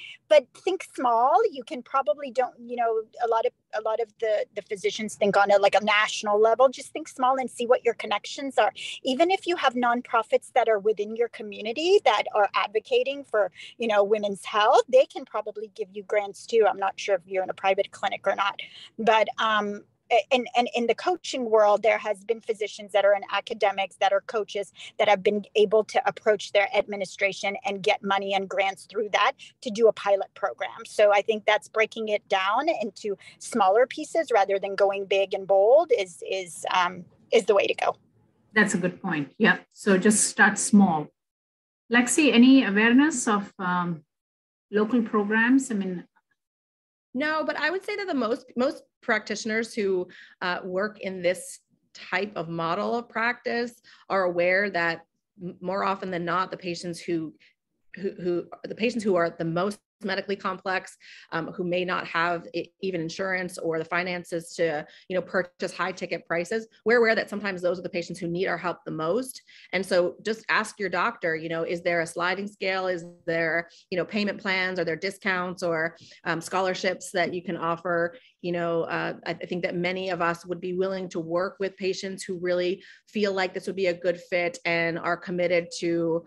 think small. You can probably a lot of the physicians think on a national level. Just think small and see what your connections are. Even if you have nonprofits that are within your community that are advocating for women's health, they can probably give you grants too. I'm not sure if you're in a private clinic or not, but and in the coaching world, there has been physicians that are in academics, that are coaches, that have been able to approach their administration and get money and grants through that to do a pilot program. So I think that's breaking it down into smaller pieces rather than going big and bold is the way to go. That's a good point. Yeah. So just start small. Lexi, any awareness of local programs? I mean, no, but I would say that the most practitioners who work in this type of model of practice are aware that more often than not, the patients who are the most medically complex, who may not have even insurance or the finances to, purchase high ticket prices. We're aware that sometimes those are the patients who need our help the most. And so just ask your doctor, is there a sliding scale? Is there, payment plans? Are there discounts or scholarships that you can offer? I think that many of us would be willing to work with patients who really feel like this would be a good fit and are committed to,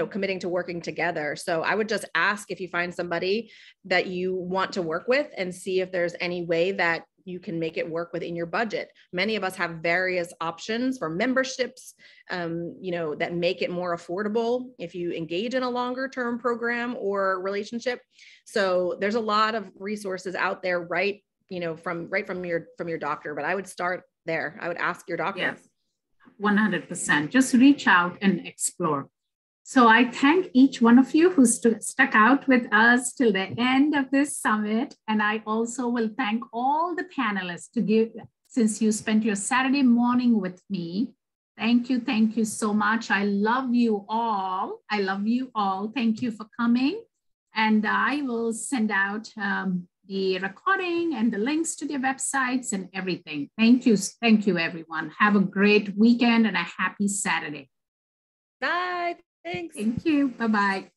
committing to working together. So I would just ask if you find somebody that you want to work with and see if there's any way that you can make it work within your budget. Many of us have various options for memberships, that make it more affordable if you engage in a longer term program or relationship. So there's a lot of resources out there, right? From your doctor, but I would start there. I would ask your doctor. Yes, 100%. Just reach out and explore. So I thank each one of you who stuck out with us till the end of this summit. And I also will thank all the panelists since you spent your Saturday morning with me. Thank you so much. I love you all. Thank you for coming. And I will send out the recording and the links to their websites and everything. Thank you, everyone. Have a great weekend and a happy Saturday. Bye. Thanks. Thank you. Bye-bye.